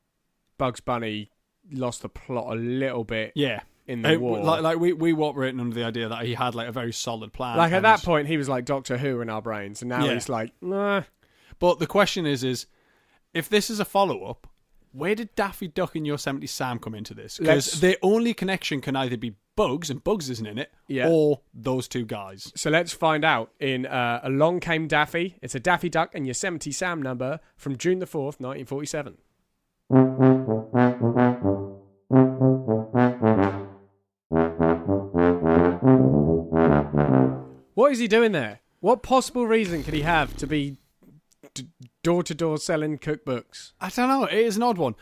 Bunny lost the plot a little bit. Yeah. In the war. We were operating under the idea that he had like a very solid plan. Like at that point, he was like Doctor Who in our brains, and now he's like, nah. But the question is if this is a follow-up, where did Daffy Duck and Yosemite Sam come into this? Because their only connection can either be Bugs, and Bugs isn't in it, or those two guys. So let's find out in Along Came Daffy. It's a Daffy Duck and Yosemite Sam number from June the 4th, 1947. What is he doing there? What possible reason could he have to be door-to-door selling cookbooks? I don't know. It is an odd one.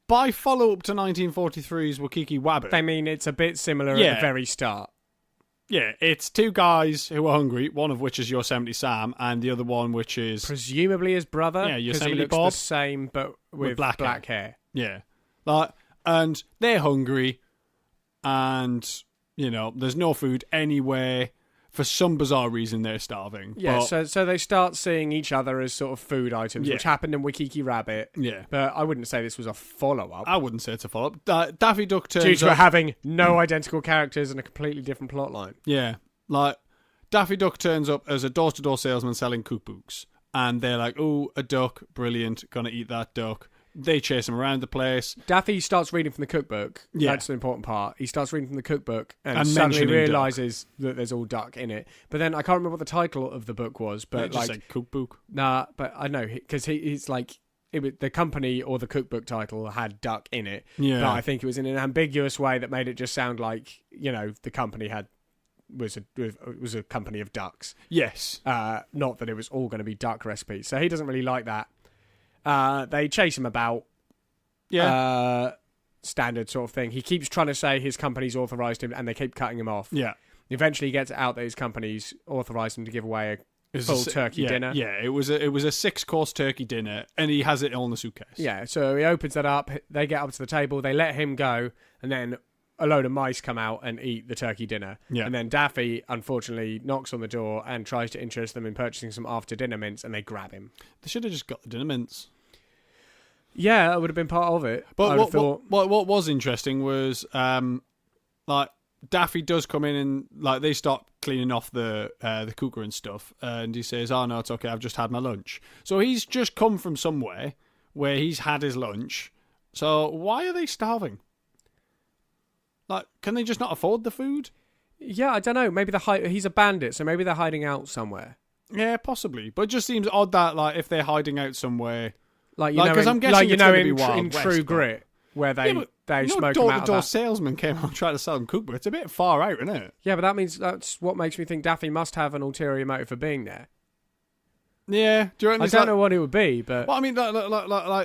By follow-up to 1943's Wakiki Wabbit. I mean, it's a bit similar at the very start. Yeah, it's two guys who are hungry, one of which is Yosemite Sam, and the other one which is... presumably his brother? Yeah, Yosemite he looks Bob. the same, but with black hair. Yeah. And they're hungry, and, there's no food anywhere. For some bizarre reason, they're starving. Yeah, so they start seeing each other as sort of food items, which happened in Wakiki Rabbit. Yeah. But I wouldn't say this was a follow-up. I wouldn't say it's a follow-up. Daffy Duck turns due to up... having no identical characters and a completely different plotline. Yeah. Daffy Duck turns up as a door-to-door salesman selling cookbooks. And they're like, oh, a duck, brilliant, gonna eat that duck. They chase him around the place. Daffy starts reading from the cookbook. Yeah. That's the important part. He starts reading from the cookbook and suddenly realises that there's all duck in it. But then I can't remember what the title of the book was. But just like cookbook. Nah, but I know because he's like the company or the cookbook title had duck in it. Yeah. But I think it was in an ambiguous way that made it just sound like the company was a company of ducks. Yes. Not that it was all going to be duck recipes. So he doesn't really like that. They chase him about. Yeah. Standard sort of thing. He keeps trying to say his company's authorised him, and they keep cutting him off. Yeah. Eventually, he gets out that his company's authorised him to give away a full turkey dinner. Yeah, it was a 6-course turkey dinner, and he has it all in the suitcase. Yeah, so he opens that up. They get up to the table. They let him go, and then a load of mice come out and eat the turkey dinner. Yeah. And then Daffy, unfortunately, knocks on the door and tries to interest them in purchasing some after-dinner mints, and they grab him. They should have just got the dinner mints. Yeah, that would have been part of it. But what was interesting was, Daffy does come in and they start cleaning off the cooker and stuff, and he says, "Oh no, it's okay. I've just had my lunch." So he's just come from somewhere where he's had his lunch. So why are they starving? Can they just not afford the food? Yeah, I don't know. Maybe he's a bandit, so maybe they're hiding out somewhere. Yeah, possibly. But it just seems odd that if they're hiding out somewhere. Because I'm guessing in True Grit, where they smoke them out door-to-door salesman came out trying to sell them cookbook. It's a bit far out, isn't it? Yeah, but that means that's what makes me think Daffy must have an ulterior motive for being there. Yeah, do you reckon I don't know what it would be, but well, I mean,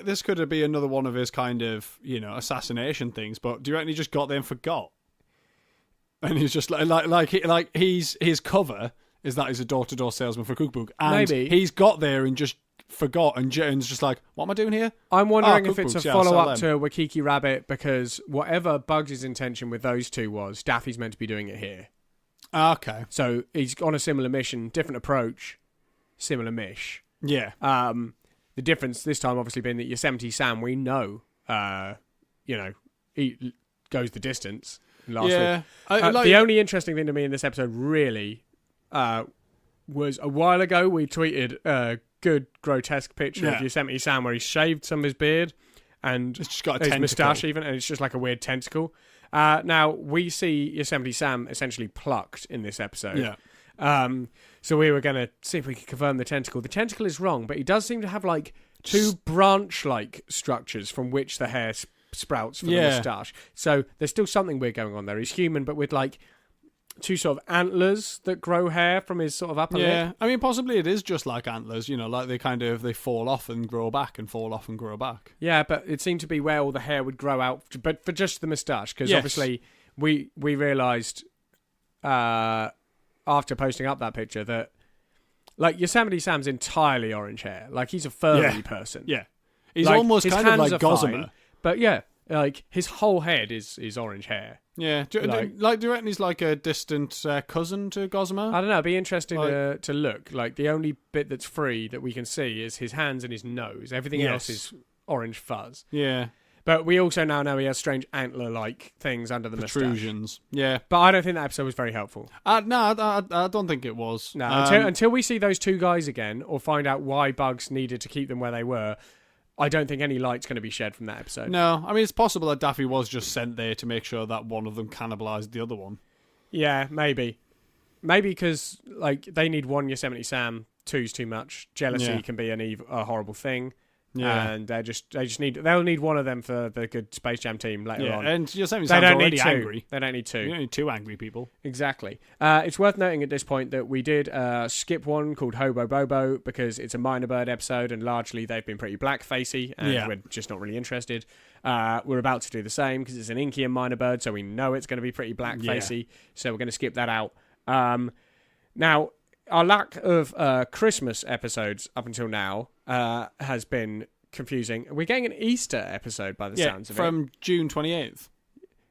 this could be another one of his kind of assassination things. But do you reckon he just got there and forgot? And he's just his cover is that he's a door-to-door salesman for a cookbook, and maybe he's got there and just forgot, and Jane's just like, what am I doing here? I'm wondering if it's a follow-up to Wakiki Rabbit, because whatever Bugs' intention with those two was, Daffy's meant to be doing it here. Okay. So he's on a similar mission, different approach, similar mish. Yeah. The difference this time obviously being that Yosemite Sam, we know, he goes the distance. last week. The only interesting thing to me in this episode really was a while ago we tweeted a good grotesque picture of Yosemite Sam where he shaved some of his beard and it's just got a his tentacle. moustache even, and it's just like a weird tentacle. Now we see Yosemite Sam essentially plucked in this episode. Yeah. So we were going to see if we could confirm the tentacle. The tentacle is wrong, but he does seem to have like two branch-like structures from which the hair sprouts for the moustache. So there's still something weird going on there. He's human, but with like two sort of antlers that grow hair from his sort of upper lip. Yeah, I mean, possibly it is just like antlers, like they fall off and grow back and fall off and grow back. Yeah, but it seemed to be where all the hair would grow out, but for just the moustache, because obviously we realised after posting up that picture that like Yosemite Sam's entirely orange hair. Like he's a furry person. Yeah, he's like, almost kind of like Gossamer. Fine, but yeah, like his whole head is orange hair. Yeah, do you reckon he's like a distant cousin to Gossamer? I don't know. It'd be interesting to look. Like the only bit that's free that we can see is his hands and his nose. Everything else is orange fuzz. Yeah. But we also now know he has strange antler-like things under the protrusions. moustache. Yeah. But I don't think that episode was very helpful. No, I don't think it was. No, until we see those two guys again or find out why Bugs needed to keep them where they were, I don't think any light's going to be shed from that episode. No, I mean, it's possible that Daffy was just sent there to make sure that one of them cannibalised the other one. Yeah, maybe. Maybe because like they need one Yosemite Sam, two's too much. Jealousy can be a horrible thing. Yeah, and they'll need one of them for the good Space Jam team later on. And Yosemite Sam's already angry. They don't need two. You don't need two angry people. Exactly. It's worth noting at this point that we did skip one called Hobo Bobo because it's a Minor Bird episode and largely they've been pretty blackfacey and we're just not really interested. We're about to do the same because it's an Inky and Minor Bird, so we know it's going to be pretty blackfacey. So we're going to skip that out. Now, our lack of Christmas episodes up until now has been confusing. We're getting an Easter episode by the sounds of it. From June 28th.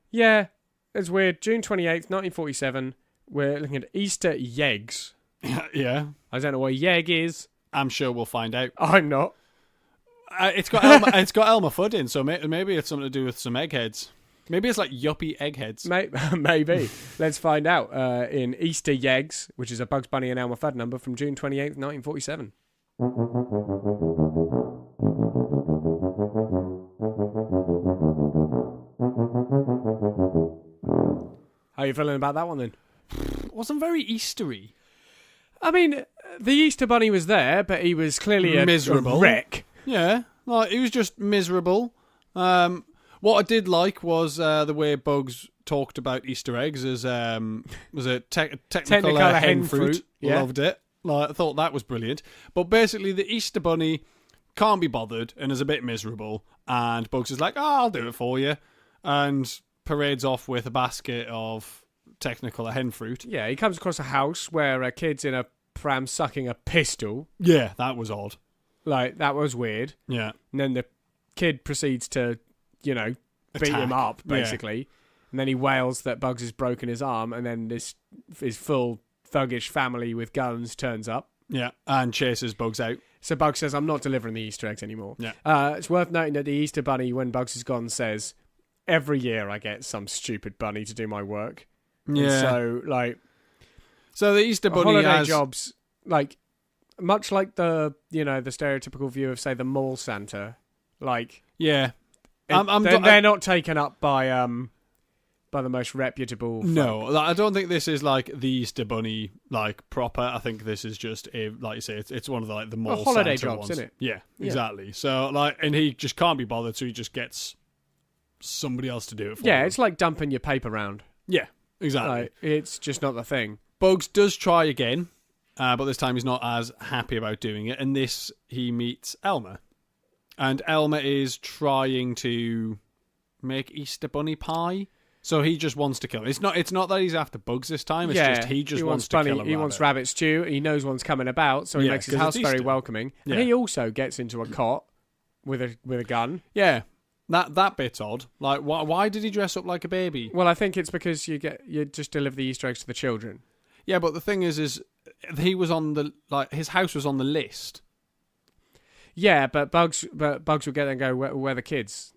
Yeah, it's weird. June 28th, 1947. We're looking at Easter Yeggs. Yeah. I don't know what Yegg is. I'm sure we'll find out. I'm not. It's got Elmer Fudd in, so maybe it's something to do with some eggheads. Maybe it's like yuppie eggheads. Maybe. Let's find out in Easter Yeggs, which is a Bugs Bunny and Elmer Fudd number from June 28th, 1947. How are you feeling about that one then? It wasn't very Eastery. I mean, the Easter Bunny was there, but he was clearly a wreck. Yeah, like he was just miserable. What I did like was the way Bugs talked about Easter eggs as was it Technicolor hen fruit. Yeah. Loved it. Like, I thought that was brilliant. But basically, the Easter Bunny can't be bothered and is a bit miserable. And Bugs is like, I'll do it for you. And parades off with a basket of Technicolor hen fruit. Yeah, he comes across a house where a kid's in a pram sucking a pistol. Yeah, that was odd. Like, that was weird. Yeah. And then the kid proceeds to, beat him up, basically. Yeah. And then he wails that Bugs has broken his arm, and then his full thuggish family with guns turns up. Yeah, and chases Bugs out. So Bugs says, I'm not delivering the Easter eggs anymore. Yeah. It's worth noting that the Easter Bunny, when Bugs is gone, says, every year I get some stupid bunny to do my work. Yeah. And so the Easter Bunny holiday has jobs, like, much like the stereotypical view of, say, the mall Santa, like... Yeah. They're not taken up by the most reputable folk. No, I don't think this is like the Easter Bunny like proper. I think this is just like you say, it's one of the mall holiday Santa jobs, ones. isn't it? Yeah, exactly. So and he just can't be bothered, so he just gets somebody else to do it for him. Yeah, it's like dumping your paper round. Yeah, exactly. It's just not the thing. Bugs does try again, but this time he's not as happy about doing it. And he meets Elmer. And Elmer is trying to make Easter Bunny pie. So he just wants to kill him. It's not that he's after Bugs this time. It's just he wants to kill him. He wants rabbit stew. He knows one's coming about, so he makes his house very welcoming. Yeah. And he also gets into a cot with a gun. Yeah, that bit's odd. Like, why did he dress up like a baby? Well, I think it's because you just deliver the Easter eggs to the children. Yeah, but the thing is he was on his house was on the list. Yeah, but Bugs will get there and go, where are the kids?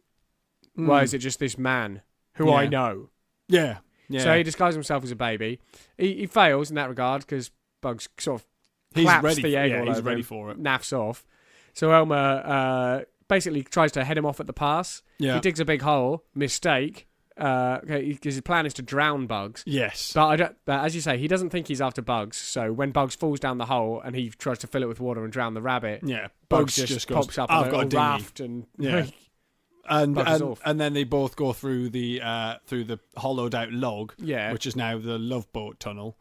Why is it just this man who I know? Yeah. Yeah. So he disguises himself as a baby. He fails in that regard because Bugs sort of He's claps ready. the egg all He's over ready him, for it. naffs off. So Elmer basically tries to head him off at the pass. Yeah. He digs a big hole. Mistake. Because his plan is to drown Bugs. Yes. But as you say, he doesn't think he's after Bugs. So when Bugs falls down the hole and he tries to fill it with water and drown the rabbit, Bugs just goes, pops up I've on got a a dinghy. raft and and then they both go through the hollowed out log, Yeah. which is now the Love Boat tunnel.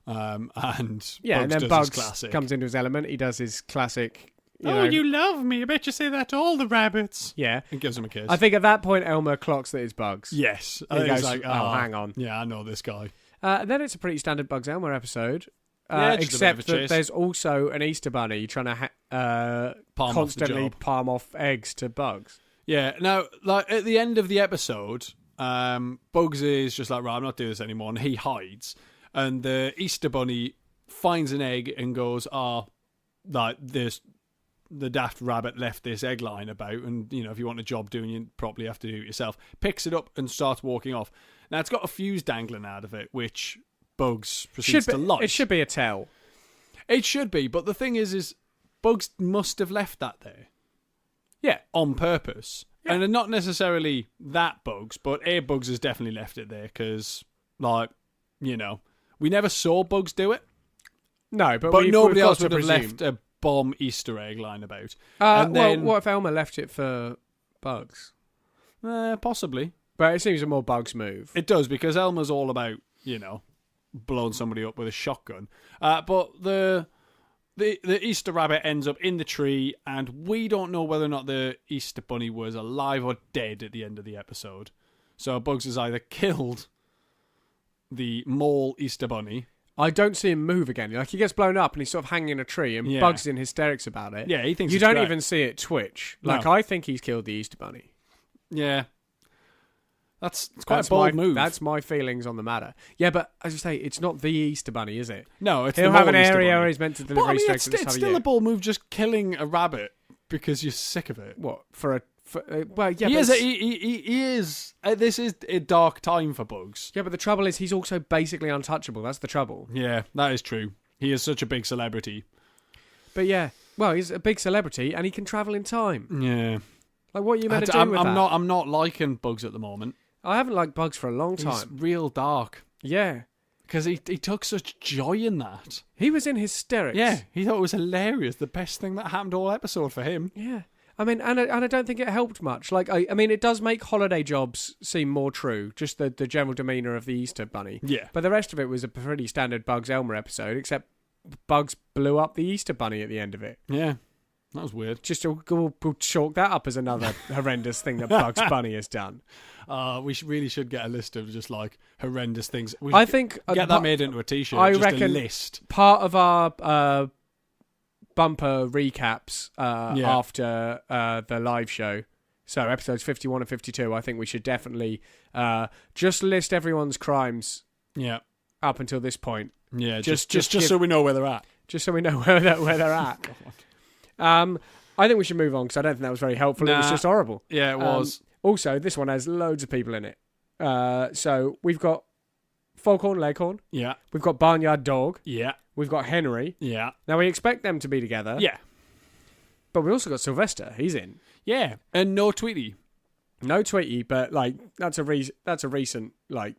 And and Bugs then does Bugs his classic. comes into his element. He does his classic. You love me. I bet you say that to all the rabbits. Yeah. And gives him a kiss. I think at that point Elmer clocks that it's Bugs. Yes. And he He's goes, like, oh, hang on. Yeah, I know this guy. Then it's a pretty standard Bugs Elmer episode. Yeah, just a bit of a except that chase. there's also an Easter bunny trying to Palm constantly off the job. palm off eggs to Bugs. Yeah. Now, like at the end of the episode, Bugs is just like, right, I'm not doing this anymore, and he hides. And the Easter bunny finds an egg and goes, like this. The daft rabbit left this egg lying about, and if you want a job doing, you probably have to do it yourself. Picks it up and starts walking off. Now it's got a fuse dangling out of it, which Bugs proceeds to light. It should be a tell. It should be, but the thing is Bugs must have left that there. Yeah. On purpose. Yeah. And not necessarily that Bugs, but Bugs has definitely left it there because, we never saw Bugs do it. No, but nobody we've else got would to have presume. left a bomb Easter egg lying about. And then, what if Elmer left it for Bugs? Possibly. But it seems a more Bugs move. It does, because Elmer's all about, blowing somebody up with a shotgun. But the Easter rabbit ends up in the tree, and we don't know whether or not the Easter bunny was alive or dead at the end of the episode. So Bugs has either killed the mole Easter bunny. I don't see him move again. Like, he gets blown up and he's sort of hanging in a tree, and Bugs is in hysterics about it. Yeah, he thinks you it's don't great. even see it twitch. No. Like, I think he's killed the Easter bunny. Yeah. It's quite a bold move. That's my feelings on the matter. Yeah, but as you say, it's not the Easter bunny, is it? No, it's He'll the have an mole Easter area bunny. where he's meant to deliver Easter eggs at this time it's of still year. a bold move, just killing a rabbit because you're sick of it. What? Well, yeah, He is. This is a dark time for Bugs. Yeah, but the trouble is he's also basically untouchable. That's the trouble. Yeah, that is true. He is such a big celebrity. But yeah, well, he's a big celebrity and he can travel in time. Yeah. Like, what are you meant to do with that? I'm not liking Bugs at the moment. I haven't liked Bugs for a long He's time. real dark. Yeah. Because he took such joy in that. He was in hysterics. Yeah, he thought it was hilarious. The best thing that happened all episode for him. Yeah. I mean, and I don't think it helped much. Like, I mean, it does make holiday jobs seem more true, just the general demeanour of the Easter bunny. Yeah. But the rest of it was a pretty standard Bugs Elmer episode, except Bugs blew up the Easter bunny at the end of it. Yeah. That was weird. Just we'll chalk that up as another horrendous thing that Bugs Bunny has done. We really should get a list of just like horrendous things. I think get that made into a t-shirt. I just reckon a list. Part of our bumper recaps after the live show, so episodes 51 and 52, I think we should definitely just list everyone's crimes. Yeah. Up until this point. Yeah. Just so we know where they're at. Just so we know where they're at. I think we should move on because I don't think that was very helpful. It was just horrible. Yeah, it was. Also, this one has loads of people in it. So we've got Foghorn Leghorn. Yeah. We've got Barnyard Dog. Yeah. We've got Henry. Yeah. Now, we expect them to be together. Yeah. But we also got Sylvester. He's in. Yeah. And no Tweety. No Tweety, but like that's a recent like.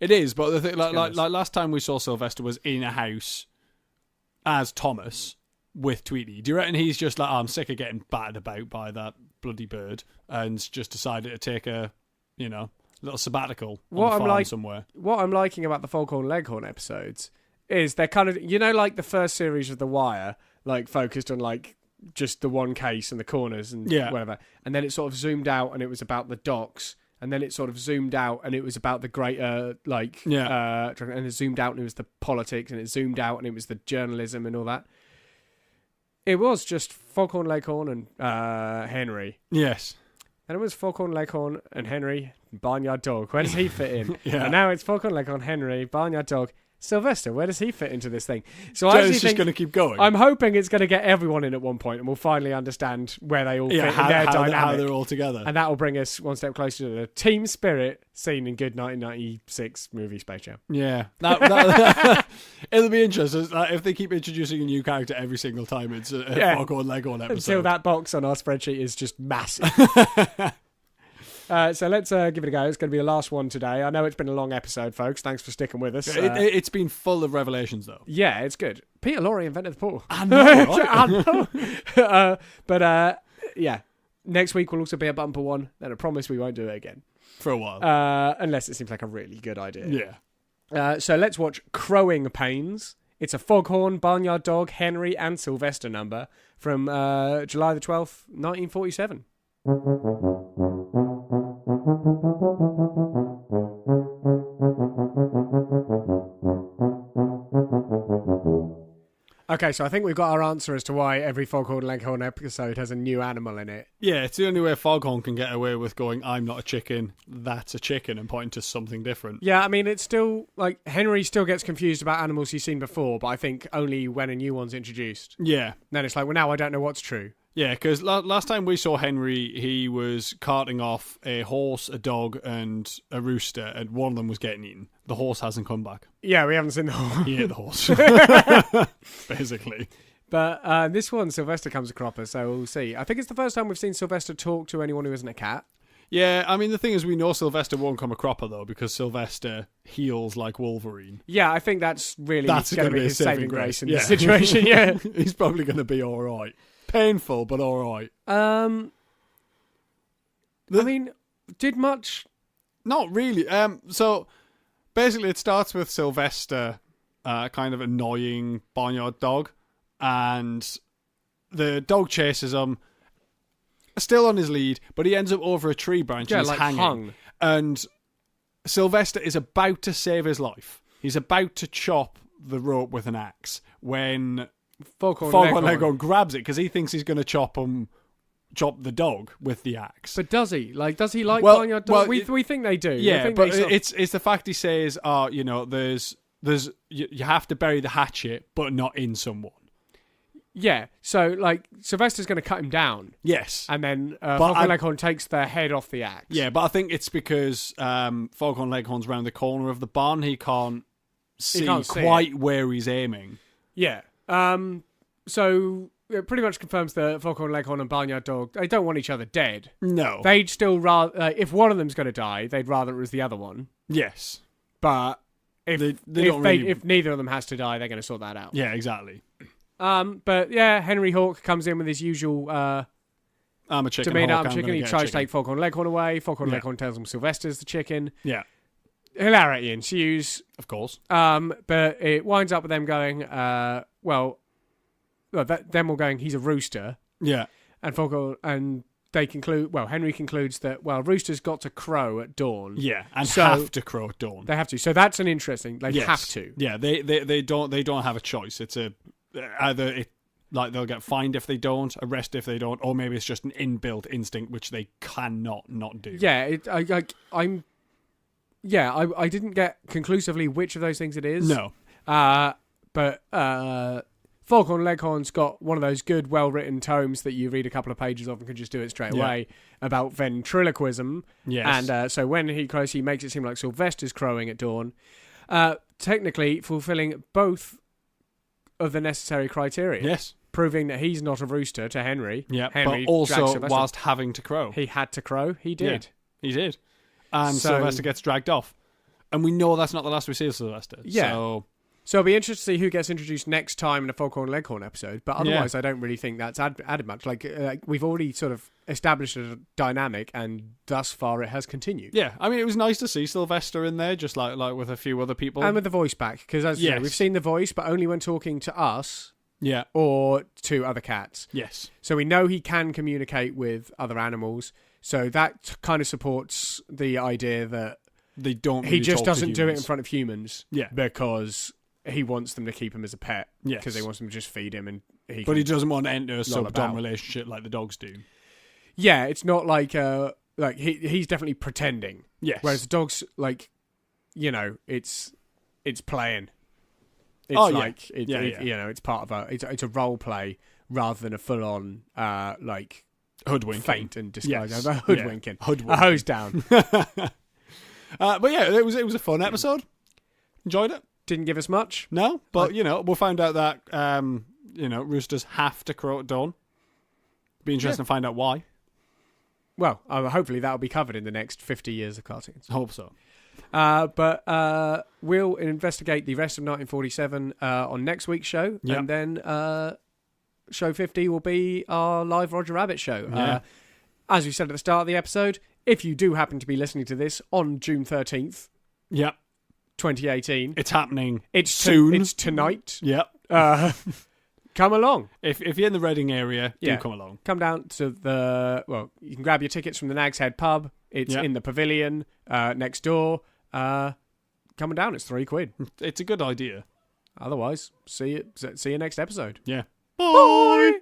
It is, but the thing, like last time we saw Sylvester was in a house as Thomas with Tweety. Do you reckon he's just like, I'm sick of getting battered about by that bloody bird, and just decided to take a, little sabbatical on the farm somewhere? What I'm liking about the Foghorn Leghorn episodes is they're kind of, like the first series of The Wire, like focused on like just the one case and the corners and whatever, and then it sort of zoomed out and it was about the docks, and then it sort of zoomed out and it was about the greater and it zoomed out and it was the politics, and it zoomed out and it was the journalism and all that. It was just Foghorn Leghorn and Henry. Yes. And it was Foghorn Leghorn and Henry, Barnyard Dog. Where does he fit in? Yeah. And now it's Foghorn Leghorn, Henry, Barnyard Dog, Sylvester, where does he fit into this thing? So Joe's just going to keep going. I'm hoping it's going to get everyone in at one point, and we'll finally understand where they all fit in their dynamic. How they're all together. And that will bring us one step closer to the team spirit seen in good 1996 movie Space Jam. Yeah. It'll be interesting. If they keep introducing a new character every single time, it's a Foghorn Leghorn episode. Until that box on our spreadsheet is just massive. So let's give it a go. It's going to be the last one today. I know it's been a long episode, folks. Thanks for sticking with us. It's been full of revelations, though. Yeah, it's good. Peter Lorre invented the portal. I know. Yeah. Next week will also be a bumper one. Then I promise we won't do it again. For a while. Unless it seems like a really good idea. Yeah. So let's watch Crowing Pains. It's a Foghorn, Barnyard Dog, Henry and Sylvester number from July the 12th, 1947. Okay, so I think we've got our answer as to why every Foghorn Leghorn episode has a new animal in it. Yeah, it's the only way Foghorn can get away with going, I'm not a chicken, that's a chicken, and pointing to something different. Yeah, I mean, it's still, like, Henry still gets confused about animals he's seen before, but I think only when a new one's introduced. Yeah. Then it's like, well, now I don't know what's true. Yeah, because last time we saw Henry, he was carting off a horse, a dog, and a rooster, and one of them was getting eaten. The horse hasn't come back. Yeah, we haven't seen the horse. He ate the horse. Basically. But this one, Sylvester comes a cropper, so we'll see. I think it's the first time we've seen Sylvester talk to anyone who isn't a cat. Yeah, I mean, the thing is, we know Sylvester won't come a cropper, though, because Sylvester heals like Wolverine. Yeah, I think that's going to be his saving grace in this Yeah. situation, yeah. He's probably going to be all right. Painful, but all right. I mean, did much? Not really. So basically, it starts with Sylvester, kind of annoying barnyard dog, and the dog chases him, still on his lead, but he ends up over a tree branch and he's like hanging. hung. And Sylvester is about to save his life. He's about to chop the rope with an axe when Foghorn Leghorn grabs it because he thinks he's going to chop the dog with the axe. But does he? Does he like barnyard dog? We think they do. Yeah, but it's the fact he says, you have to bury the hatchet, but not in someone. Yeah, so Sylvester's going to cut him down. Yes, and then Foghorn Leghorn takes the head off the axe. Yeah, but I think it's because Foghorn Leghorn's round the corner of the barn. He can't see quite where he's aiming. Yeah. So it pretty much confirms that Foghorn Leghorn and Barnyard Dog, they don't want each other dead. No. They'd still rather, if one of them's going to die, they'd rather it was the other one. Yes. But if neither of them has to die, they're going to sort that out. Yeah, exactly. But yeah, Henry Hawk comes in with his usual I'm a chicken. I'm chicken. He tries to take Foghorn Leghorn away. Foghorn Leghorn tells him Sylvester's the chicken. Yeah. Hilarity ensues. Of course. But it winds up with them going, them all going, he's a rooster. Yeah. And they conclude, Henry concludes that, roosters got to crow at dawn. Yeah, and have to crow at dawn. They have to. So that's an interesting, have to. Yeah, they don't have a choice. It's they'll get fined if they don't, arrested if they don't, or maybe it's just an inbuilt instinct which they cannot not do. Yeah, I didn't get conclusively which of those things it is. No. But Foghorn Leghorn's got one of those good, well-written tomes that you read a couple of pages of and can just do it straight away about ventriloquism. Yes. And so when he crows, he makes it seem like Sylvester's crowing at dawn, technically fulfilling both of the necessary criteria. Yes. Proving that he's not a rooster to Henry. Yeah, Henry but also whilst having to crow. He had to crow. He did. Yeah, he did. And Sylvester gets dragged off. And we know that's not the last we see of Sylvester. Yeah. So it'll be interesting to see who gets introduced next time in a Foghorn Leghorn episode. But otherwise, I don't really think that's added much. We've already sort of established a dynamic, and thus far it has continued. Yeah, I mean, it was nice to see Sylvester in there, just like with a few other people. And with the voice back. Because as you know, we've seen the voice, but only when talking to us. Yeah. Or to other cats. Yes. So we know he can communicate with other animals. So that kind of supports the idea that they don't. Really he just doesn't do it in front of humans. Yeah. Because he wants them to keep him as a pet. Yes. Because he wants them to just feed him, and he doesn't want to enter a sub-dom relationship like the dogs do. Yeah, it's not like he's definitely pretending. Yes. Whereas the dogs, it's playing. It's it's part of it's a role play rather than a full on hoodwinking, feint and disguise. Hoodwinking. Hoodwinking. A hose down. But yeah, it was a fun episode. Enjoyed it. Didn't give us much. No, but we'll find out that roosters have to crow at dawn. Be interesting to find out why. Well, hopefully that'll be covered in the next 50 years of cartoons. I hope so. But we'll investigate the rest of 1947 on next week's show, and then show 50 will be our live Roger Rabbit show. Yeah. As we said at the start of the episode, if you do happen to be listening to this on June 13th, 2018, it's happening. It's soon. It's tonight. Yep. Come along. If you're in the Reading area, do come along. Come down to you can grab your tickets from the Nag's Head pub. It's in the pavilion next door. Coming down, it's £3. It's a good idea. Otherwise, see you next episode. Yeah. Bye.